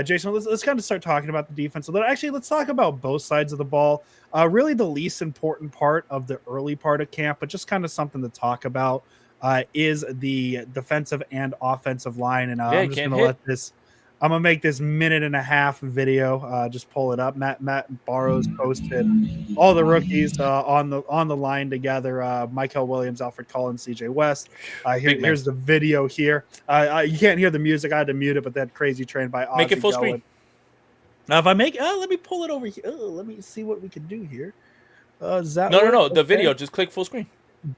Jason, let's kind of start talking about the defense. Actually, let's talk about both sides of the ball. Really the least important part of the early part of camp, but just kind of something to talk about is the defensive and offensive line. And I'm just going to let this I'm gonna make this 1.5 minute video. Just pull it up. Matt Barrows posted all the rookies on the line together. Michael Williams, Alfred Collins, C.J. West. Here's the video here. You can't hear the music. I had to mute it, but that crazy train by Ozzy Make it full going. screen. Now, if I make, let me pull it over here. Let me see what we can do here. Does that No. work? The video. Just click full screen.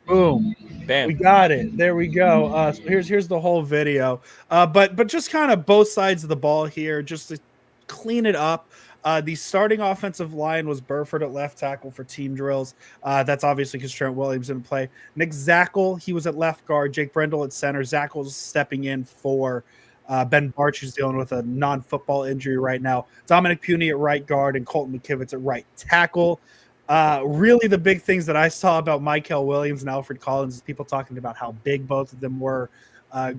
Boom. Bam. We got it. There we go. So here's the whole video. But just kind of both sides of the ball here, just to clean it up. The starting offensive line was Burford at left tackle for team drills. That's obviously because Trent Williams didn't play. Nick Zackel, he was at left guard. Jake Brendel at center. Zackel's stepping in for Ben Barch, who's dealing with a non-football injury right now. Dominic Puny at right guard and Colton McKivitz at right tackle. Really, the big things that I saw about Michael Williams and Alfred Collins is people talking about how big both of them were.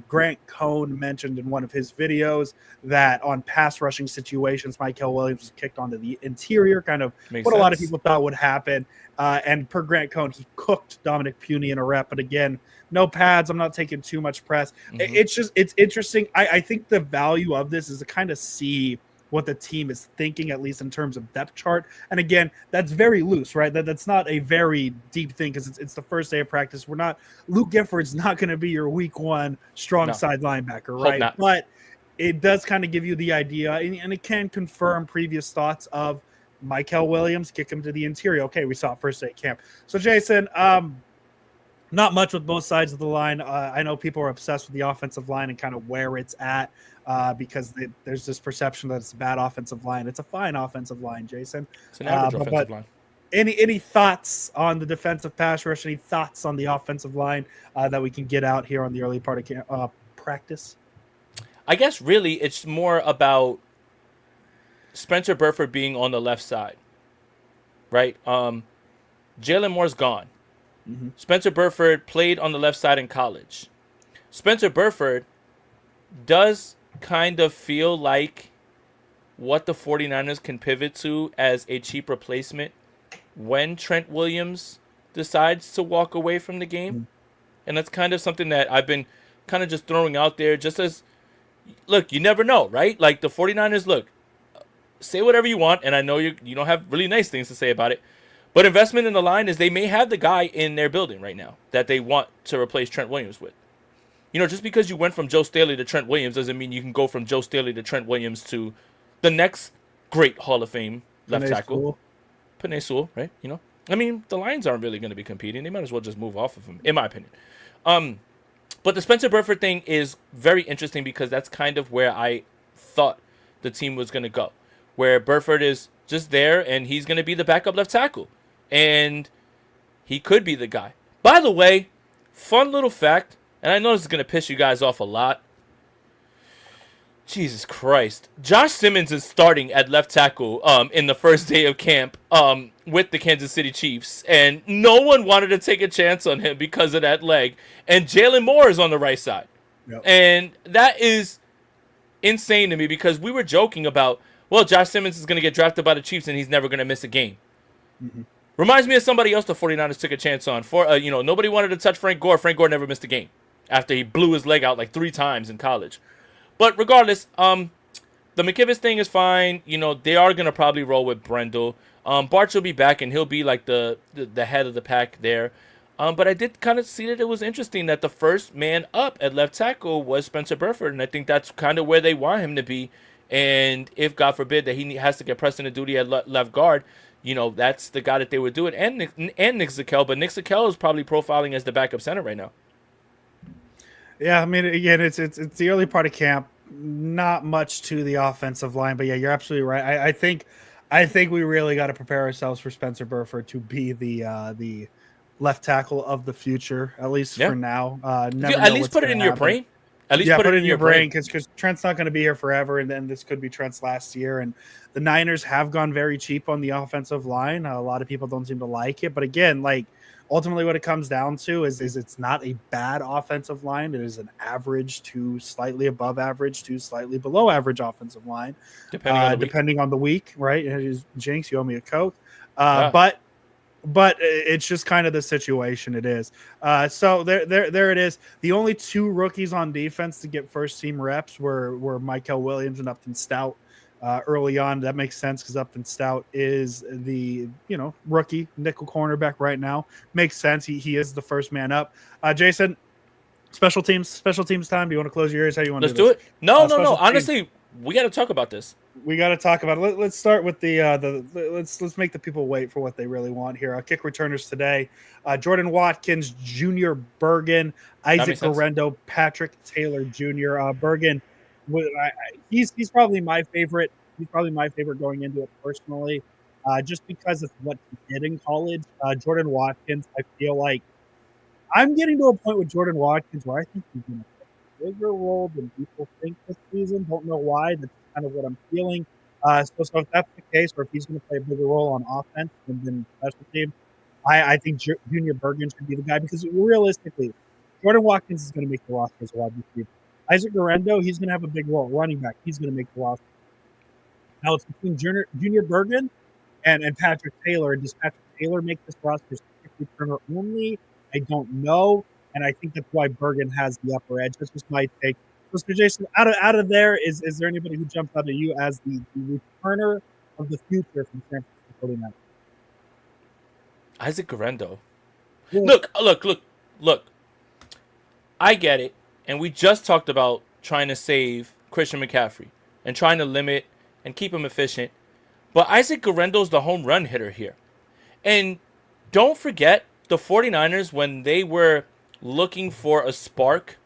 Grant Cohn mentioned in one of his videos that on pass rushing situations, Michael Williams was kicked onto the interior, kind of a lot of people thought would happen. And per Grant Cohn, he cooked Dominic Puny in a rep. But again, no pads. I'm not taking too much press. It's interesting. I think the value of this is to kind of see what the team is thinking, at least in terms of depth chart. And again, that's very loose, right? That's not a very deep thing because it's the first day of practice. Luke Gifford's not going to be your week one strong side linebacker, right? But it does kind of give you the idea, and it can confirm previous thoughts of Michael Williams, kick him to the interior. Okay, we saw it first day of camp. So Jason, not much with both sides of the line. I know people are obsessed with the offensive line and kind of where it's at. Because there's this perception that it's a bad offensive line. It's a fine offensive line, Jason. It's an average offensive line. Any thoughts on the defensive pass rush? Any thoughts on the offensive line that we can get out here on the early part of practice? I guess really it's more about Spencer Burford being on the left side, right? Jalen Moore's gone. Mm-hmm. Spencer Burford played on the left side in college. Spencer Burford does kind of feel like what the 49ers can pivot to as a cheap replacement when Trent Williams decides to walk away from the game. Mm-hmm. And that's kind of something that I've been kind of just throwing out there just as, look, you never know, right? Like the 49ers, look, say whatever you want, and I know you don't have really nice things to say about it, but investment in the line is they may have the guy in their building right now that they want to replace Trent Williams with. You know, just because you went from Joe Staley to Trent Williams doesn't mean you can go from Joe Staley to Trent Williams to the next great Hall of Fame left tackle. Penei Sewell, right? You know, I mean, the Lions aren't really going to be competing. They might as well just move off of him, in my opinion. But the Spencer Burford thing is very interesting because that's kind of where I thought the team was going to go, where Burford is just there and he's going to be the backup left tackle. And he could be the guy. By the way, fun little fact, and I know this is going to piss you guys off a lot. Jesus Christ. Josh Simmons is starting at left tackle in the first day of camp with the Kansas City Chiefs. And no one wanted to take a chance on him because of that leg. And Jalen Moore is on the right side. Yep. And that is insane to me because we were joking about, well, Josh Simmons is going to get drafted by the Chiefs and he's never going to miss a game. Mm-hmm. Reminds me of somebody else the 49ers took a chance on. Nobody wanted to touch Frank Gore. Frank Gore never missed a game after he blew his leg out like 3 times in college. But regardless, the McKivitz thing is fine. You know, they are going to probably roll with Brendel. Barch will be back, and he'll be like the head of the pack there. But I did kind of see that it was interesting that the first man up at left tackle was Spencer Burford, and I think that's kind of where they want him to be. And if, God forbid, that he has to get pressed into duty at left guard, you know, that's the guy that they would do it. And Nick Zakelj, but Nick Zakelj is probably profiling as the backup center right now. Yeah, I mean, again, it's the early part of camp. Not much to the offensive line, but yeah, you're absolutely right. I think we really got to prepare ourselves for Spencer Burford to be the left tackle of the future, at least for now. At least put it in your brain. At least put it in your brain because Trent's not going to be here forever, and then this could be Trent's last year. And the Niners have gone very cheap on the offensive line. A lot of people don't seem to like it, but again, like, ultimately what it comes down to is it's not a bad offensive line. It is an average to slightly above average to slightly below average offensive line, depending on the week, right? Jinx, you owe me a Coke. But but it's just kind of the situation it is. So there it is. The only two rookies on defense to get first team reps were Michael Williams and Upton Stout. Early on, that makes sense because Upton Stout is the rookie nickel cornerback right now. Makes sense. He is the first man up. Jason, special teams time. Do you want to close your ears? How you want to do it? No. Honestly, teams. We got to talk about this. We got to talk about it. Let's start with let's make the people wait for what they really want here. Kick returners today: Jordan Watkins, Junior Bergen, Isaac Guerrero, Patrick Taylor Jr. Bergen, he's probably my favorite. He's probably my favorite going into it personally, just because of what he did in college. Jordan Watkins, I feel like I'm getting to a point with Jordan Watkins where I think he's going to play a bigger role than people think this season. Don't know why. That's kind of what I'm feeling. So if that's the case, or if he's going to play a bigger role on offense than special teams, I think Junior Bergen should be the guy because realistically, Jordan Watkins is going to make the roster as a wide receiver. Isaac Guerrero, he's going to have a big role. Running back, he's going to make the roster. Now it's between Junior Bergen and Patrick Taylor. Does Patrick Taylor make this roster as a kick returner only? I don't know, and I think that's why Bergen has the upper edge. That's just my take. So, Jason, out of there, is there anybody who jumps out at you as the returner of the future from San Francisco 49ers? Isaac Guerrero. Yeah. Look. I get it, and we just talked about trying to save Christian McCaffrey and trying to limit and keep him efficient. But Isaac Guerrero's the home run hitter here. And don't forget, the 49ers, when they were looking for a spark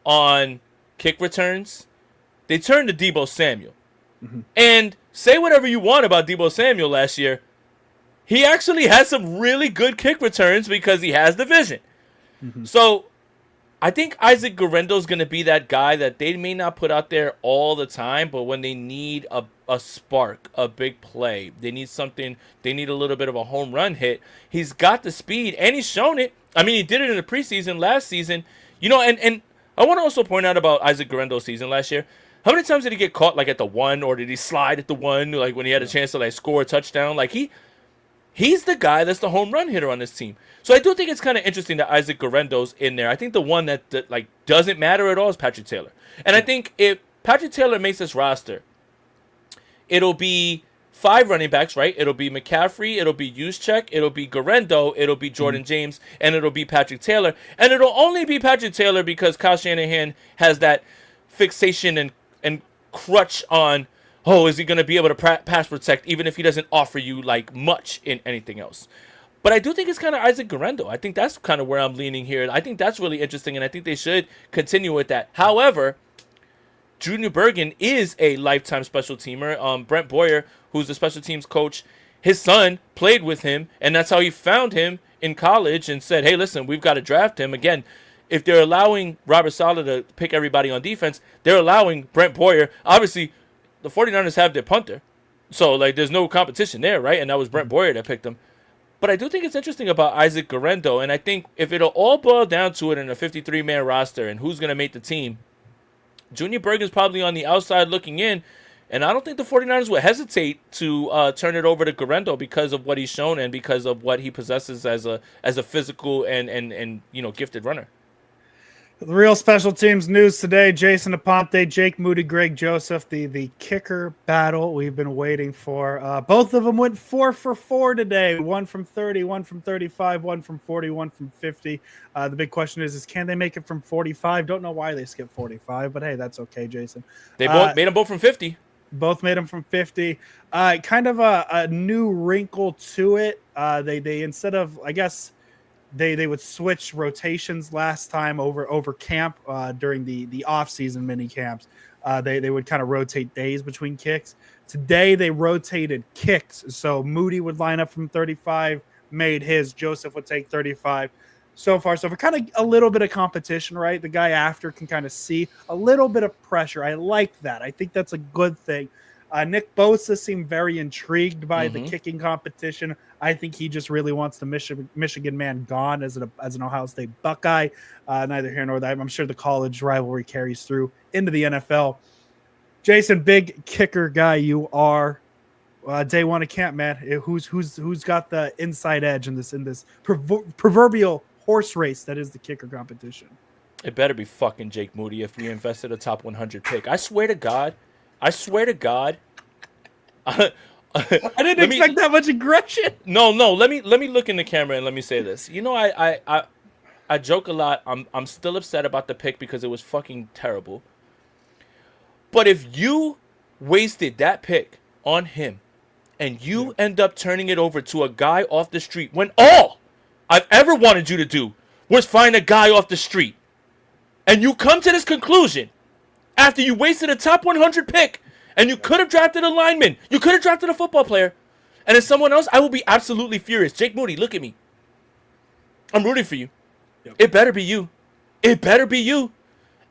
on kick returns, they turned to Deebo Samuel. Mm-hmm. And say whatever you want about Deebo Samuel last year, he actually had some really good kick returns because he has the vision. Mm-hmm. So I think Isaac Guerrero's going to be that guy that they may not put out there all the time, but when they need a spark, a big play, they need something, they need a little bit of a home run hit, he's got the speed, and he's shown it. I mean, he did it in the preseason last season. And I want to also point out about Isaac Guerrero's season last year. How many times did he get caught, like, at the 1, or did he slide at the 1, like, when he had a chance to, like, score a touchdown? Like, he's the guy that's the home run hitter on this team. So I do think it's kind of interesting that Isaac Guerrero's in there. I think the one that like doesn't matter at all is Patrick Taylor. And I think if Patrick Taylor makes this roster, it'll be 5 running backs, right? It'll be McCaffrey, it'll be Juszczyk, it'll be Guerrero, it'll be Jordan James, and it'll be Patrick Taylor. And it'll only be Patrick Taylor because Kyle Shanahan has that fixation and crutch on, oh, is he going to be able to pass protect even if he doesn't offer you like much in anything else? But I do think it's kind of Isaac Guerrero. I think that's kind of where I'm leaning here. I think that's really interesting, and I think they should continue with that. However, Junior Bergen is a lifetime special teamer. Brent Boyer, who's the special teams coach, his son played with him, and that's how he found him in college and said, hey, listen, we've got to draft him. Again, if they're allowing Robert Saleh to pick everybody on defense, they're allowing Brent Boyer. Obviously, the 49ers have their punter, so like there's no competition there, right? And that was Brent Boyer that picked him. But I do think it's interesting about Isaac Guerrero, and I think if it'll all boil down to it in a 53-man roster and who's going to make the team, Junior Bergen's probably on the outside looking in, and I don't think the 49ers would hesitate to turn it over to Guerrero because of what he's shown and because of what he possesses as a physical and gifted runner. The real special teams news today: Jason Aponte, Jake Moody, Greg Joseph, the kicker battle we've been waiting for. Both of them went 4 for 4 today. 1 from 30, 1 from 35, 1 from 40, 1 from 50. The big question is can they make it from 45? Don't know why they skipped 45, but hey, that's okay, Jason. They both made them both from 50. Both made them from 50. Kind of a new wrinkle to it. They instead of, I guess, They would switch rotations last time over camp during the off-season mini camps. They would kind of rotate days between kicks. Today they rotated kicks. So Moody would line up from 35, made his. Joseph would take 35. So for kind of a little bit of competition, right? The guy after can kind of see a little bit of pressure. I like that. I think that's a good thing. Nick Bosa seemed very intrigued by the kicking competition. I think he just really wants the Michigan man gone as an Ohio State Buckeye. Neither here nor there. I'm sure the college rivalry carries through into the NFL. Jason, big kicker guy you are. Day one of camp, man. Who's got the inside edge in this proverbial horse race that is the kicker competition? It better be fucking Jake Moody if we invested a top 100 pick. I swear to God. I didn't expect that much aggression. No. Let me look in the camera and let me say this. You know, I joke a lot. I'm still upset about the pick because it was fucking terrible. But if you wasted that pick on him and you end up turning it over to a guy off the street when all I've ever wanted you to do was find a guy off the street, and you come to this conclusion after you wasted a top 100 pick and you could have drafted a lineman, you could have drafted a football player, and it's someone else, I will be absolutely furious. Jake Moody, look at me. I'm rooting for you. Yep. It better be you. It better be you.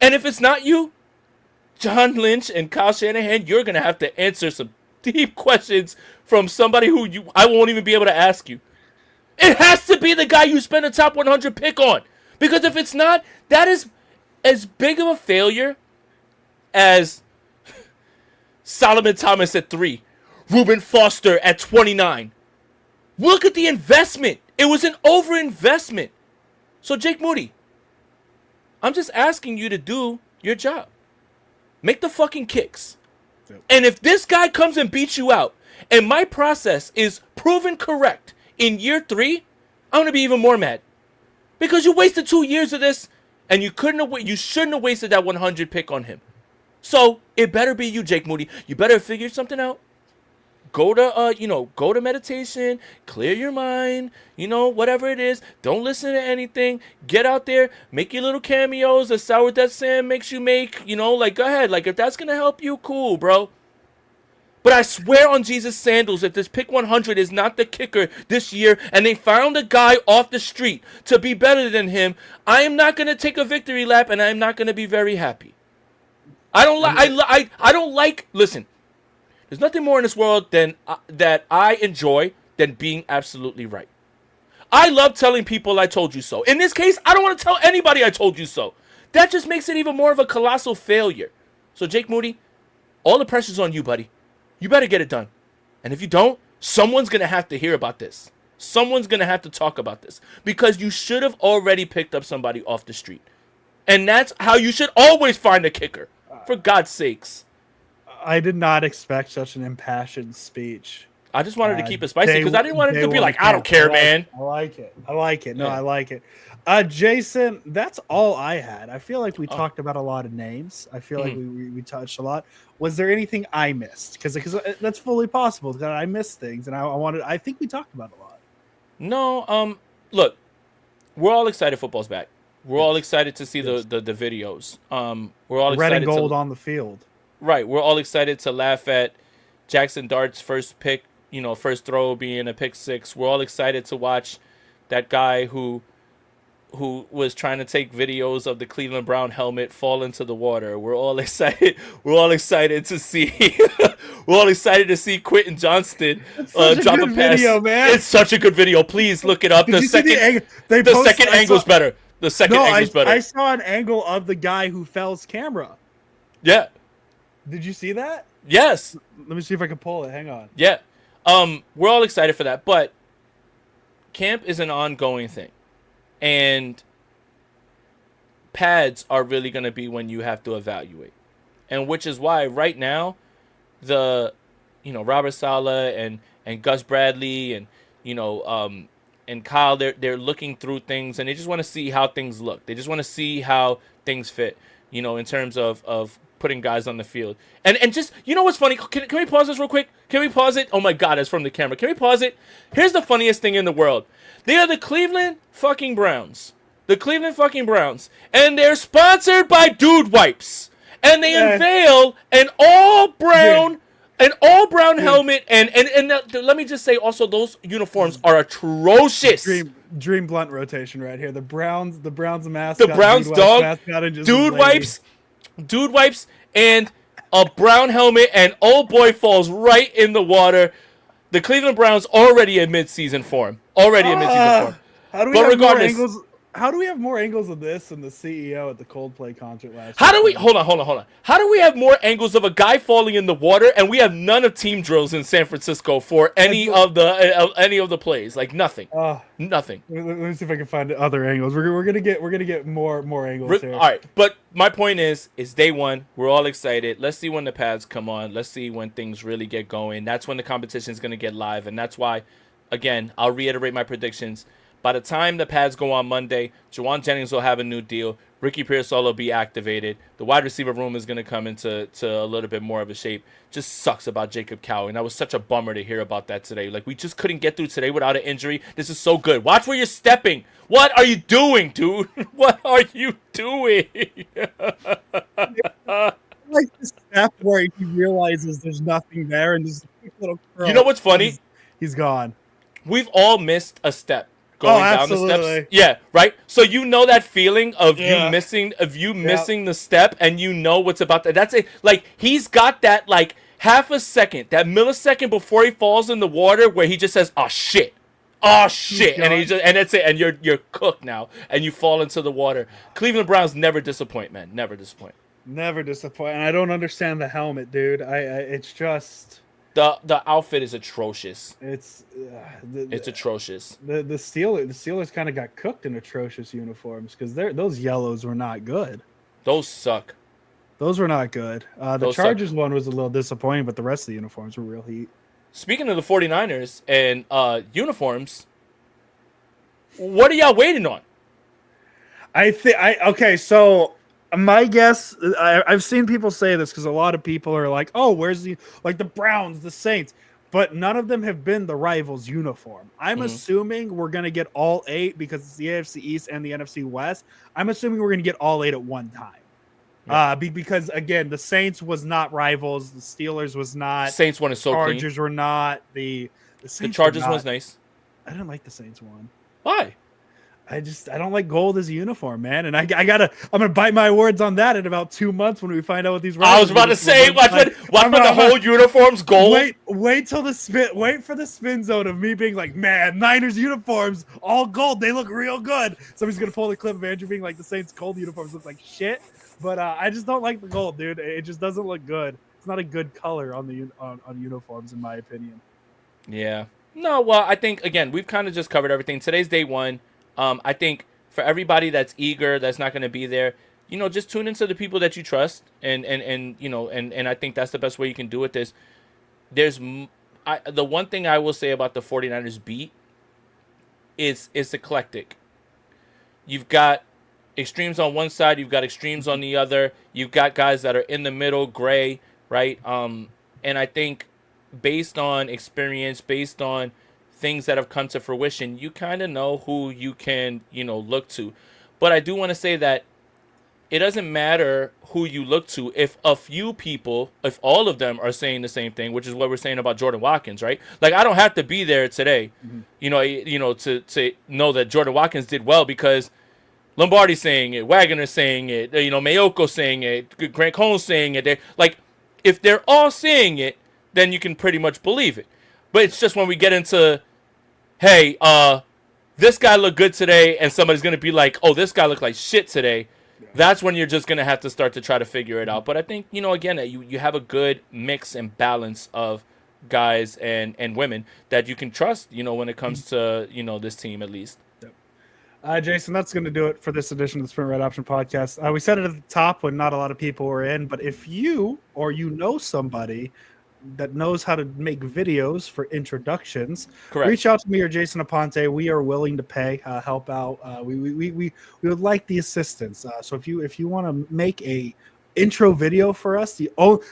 And if it's not you, John Lynch and Kyle Shanahan, you're going to have to answer some deep questions from somebody who I won't even be able to ask you. It has to be the guy you spent a top 100 pick on. Because if it's not, that is as big of a failure as Solomon Thomas at 3, Reuben Foster at 29. Look at the investment. It was an overinvestment. So, Jake Moody, I'm just asking you to do your job. Make the fucking kicks. Yep. And if this guy comes and beats you out, and my process is proven correct in year 3, I'm going to be even more mad. Because you wasted 2 years of this, and you shouldn't have wasted that 100 pick on him. So, it better be you, Jake Moody. You better figure something out. Go to meditation, clear your mind, whatever it is. Don't listen to anything. Get out there, make your little cameos. A sour that Sam makes you make, go ahead. If that's going to help you, cool, bro. But I swear on Jesus' sandals, if this pick 100 is not the kicker this year, and they found a guy off the street to be better than him, I am not going to take a victory lap, and I am not going to be very happy. I don't like. Listen, there's nothing more in this world that I enjoy than being absolutely right. I love telling people I told you so. In this case, I don't want to tell anybody I told you so. That just makes it even more of a colossal failure. So, Jake Moody, all the pressure's on you, buddy. You better get it done. And if you don't, someone's going to have to hear about this. Someone's going to have to talk about this. Because you should have already picked up somebody off the street. And that's how you should always find a kicker. For God's sakes. I did not expect such an impassioned speech. I just wanted to keep it spicy because I didn't want it to be like, I don't care, man. I like it. No, I like it. Jason, that's all I had. I feel like we talked about a lot of names. I feel like we touched a lot. Was there anything I missed? Because that's fully possible that I missed things, and I think we talked about a lot. No, look, we're all excited football's back. We're all excited to see the videos. We're all red excited and gold on the field. Right. We're all excited to laugh at Jackson Dart's first pick, first throw being a pick 6. We're all excited to watch that guy who was trying to take videos of the Cleveland Brown helmet fall into the water. We're all excited. We're all excited to see. We're all excited to see Quentin Johnston drop a pass. Video, man. It's such a good video. Please look it up. The second angle's better. The second angle's better. I saw an angle of the guy who fell's camera. Yeah. Did you see that? Yes. Let me see if I can pull it. Hang on. Yeah. We're all excited for that, but camp is an ongoing thing. And pads are really going to be when you have to evaluate. And which is why right now Robert Saleh and Gus Bradley and and Kyle, they're looking through things and they just want to see how things look. They just want to see how things fit, in terms of putting guys on the field. And just, what's funny? Can we pause this real quick? Can we pause it? Oh my God, it's from the camera. Can we pause it? Here's the funniest thing in the world. They are the Cleveland fucking Browns. The Cleveland fucking Browns. And they're sponsored by Dude Wipes. And they unveil an all-brown helmet, and let me just say also those uniforms are atrocious. Dream blunt rotation right here. The Browns mascot. The Browns dog. Dude wipes, and a brown helmet, and old boy falls right in the water. The Cleveland Browns already in mid-season form. How How do we have more angles of this than the CEO at the Coldplay concert last How year? do we hold on? How do we have more angles of a guy falling in the water, and we have none of team drills in San Francisco for any of the plays? Like nothing, nothing. Let me see if I can find other angles. We're gonna get more angles here. All right, but my point is, it's day one. We're all excited. Let's see when the pads come on. Let's see when things really get going. That's when the competition is gonna get live, and that's why, again, I'll reiterate my predictions. By the time the pads go on Monday, Jauan Jennings will have a new deal. Ricky Pearsall will be activated. The wide receiver room is going to come into a little bit more of a shape. Just sucks about Jacob Cowing. That was such a bummer to hear about that today. Like, we just couldn't get through today without an injury. This is so good. Watch where you're stepping. What are you doing, dude? What are you doing? Like the step where he realizes there's nothing there and just a quick little curl. You know what's funny? He's gone. We've all missed a step. Going down the steps. Yeah, right? So you know that feeling of you missing the step, and you know what's about to, that's it. Like, he's got that like half a second, that millisecond before he falls in the water where he just says, "Oh shit. Oh shit." And that's it, and you're cooked now, and you fall into the water. Cleveland Browns never disappoint, man. Never disappoint. Never disappoint. And I don't understand the helmet, dude. It's just the outfit is atrocious. It's atrocious. The Steelers kind of got cooked in atrocious uniforms because those yellows were not good. Those suck. Those were not good. The Chargers one was a little disappointing, but the rest of the uniforms were real heat. Speaking of the 49ers and uniforms, what are y'all waiting on? Okay, so my guess, I've seen people say this because a lot of people are like, "Oh, where's the Browns, the Saints?" But none of them have been the rivals' uniform. I'm assuming we're gonna get all 8 because it's the AFC East and the NFC West. I'm assuming we're gonna get all 8 at one time. Yeah. Because again, the Saints was not rivals, the Steelers was not. Saints one is so clean. Chargers were not. The Chargers was nice. I didn't like the Saints one. Why? I don't like gold as a uniform, man. And I'm gonna bite my words on that in about 2 months when we find out what these. I was about to say, watch when the whole uniform's gold. Wait for the spin zone of me being like, man, Niners uniforms all gold. They look real good. Somebody's gonna pull the clip of Andrew being like, the Saints gold uniforms look like shit. But I just don't like the gold, dude. It just doesn't look good. It's not a good color on the on uniforms, in my opinion. Yeah. No. Well, I think again we've kind of just covered everything. Today's day one. I think for everybody that's eager, that's not going to be there, just tune into the people that you trust, and I think that's the best way you can do it. The one thing I will say about the 49ers beat is it's eclectic. You've got extremes on one side, you've got extremes on the other, you've got guys that are in the middle, gray, right? And I think based on experience, based on things that have come to fruition, you kind of know who you can, look to. But I do want to say that it doesn't matter who you look to if a few people, if all of them are saying the same thing, which is what we're saying about Jordan Watkins, right? Like, I don't have to be there today, to know that Jordan Watkins did well because Lombardi's saying it, Wagner's saying it, Mayoko's saying it, Grant Cohn's saying it. Like, if they're all saying it, then you can pretty much believe it. But it's just when we get into, hey, this guy looked good today, and somebody's going to be like, oh, this guy looked like shit today, that's when you're just going to have to start to try to figure it out. But I think, again, you have a good mix and balance of guys and women that you can trust, when it comes to, this team at least. Jason, that's going to do it for this edition of the Sprint Red Option Podcast. We said it at the top when not a lot of people were in, but if you or somebody that knows how to make videos for introductions, correct, reach out to me or Jason Aponte. We are willing to pay, help out. We would like the assistance. So if you want to make a intro video for us,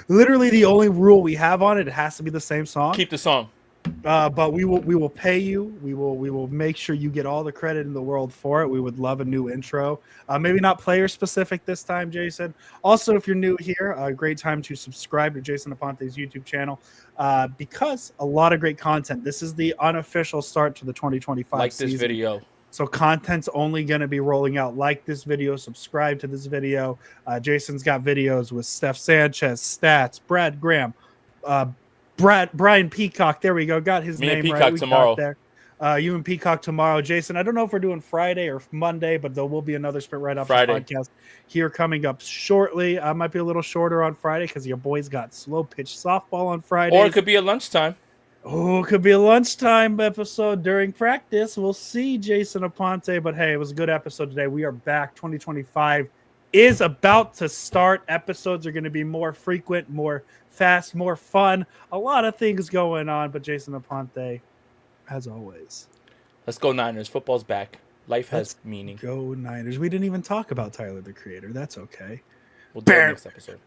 literally the only rule we have on it has to be the same song. Keep the song. But we will pay you. We will make sure you get all the credit in the world for it. We would love a new intro. Maybe not player specific this time, Jason. Also, if you're new here, a great time to subscribe to Jason Aponte's YouTube channel because a lot of great content. This is the unofficial start to the 2025 season. This video. So content's only going to be rolling out. Like this video, subscribe to this video. Jason's got videos with Steph Sanchez, Stats, Brad Graham, Brian Peacock. There we go. Got his name Peacock right. tomorrow. There. You and Peacock tomorrow. Jason, I don't know if we're doing Friday or Monday, but there will be another Sprint Right Off Friday. podcast here coming up shortly. I might be a little shorter on Friday because your boys got slow pitch softball on Friday. Or it could be at lunchtime. Oh, it could be a lunchtime episode during practice. We'll see, Jason Aponte. But hey, it was a good episode today. We are back. 2025 is about to start. Episodes are going to be more frequent, more fast, more fun. A lot of things going on. But Jason Aponte, as always, let's go Niners. Football's back. Life has meaning. Go Niners. We didn't even talk about Tyler, the Creator. That's okay. We'll do it next episode.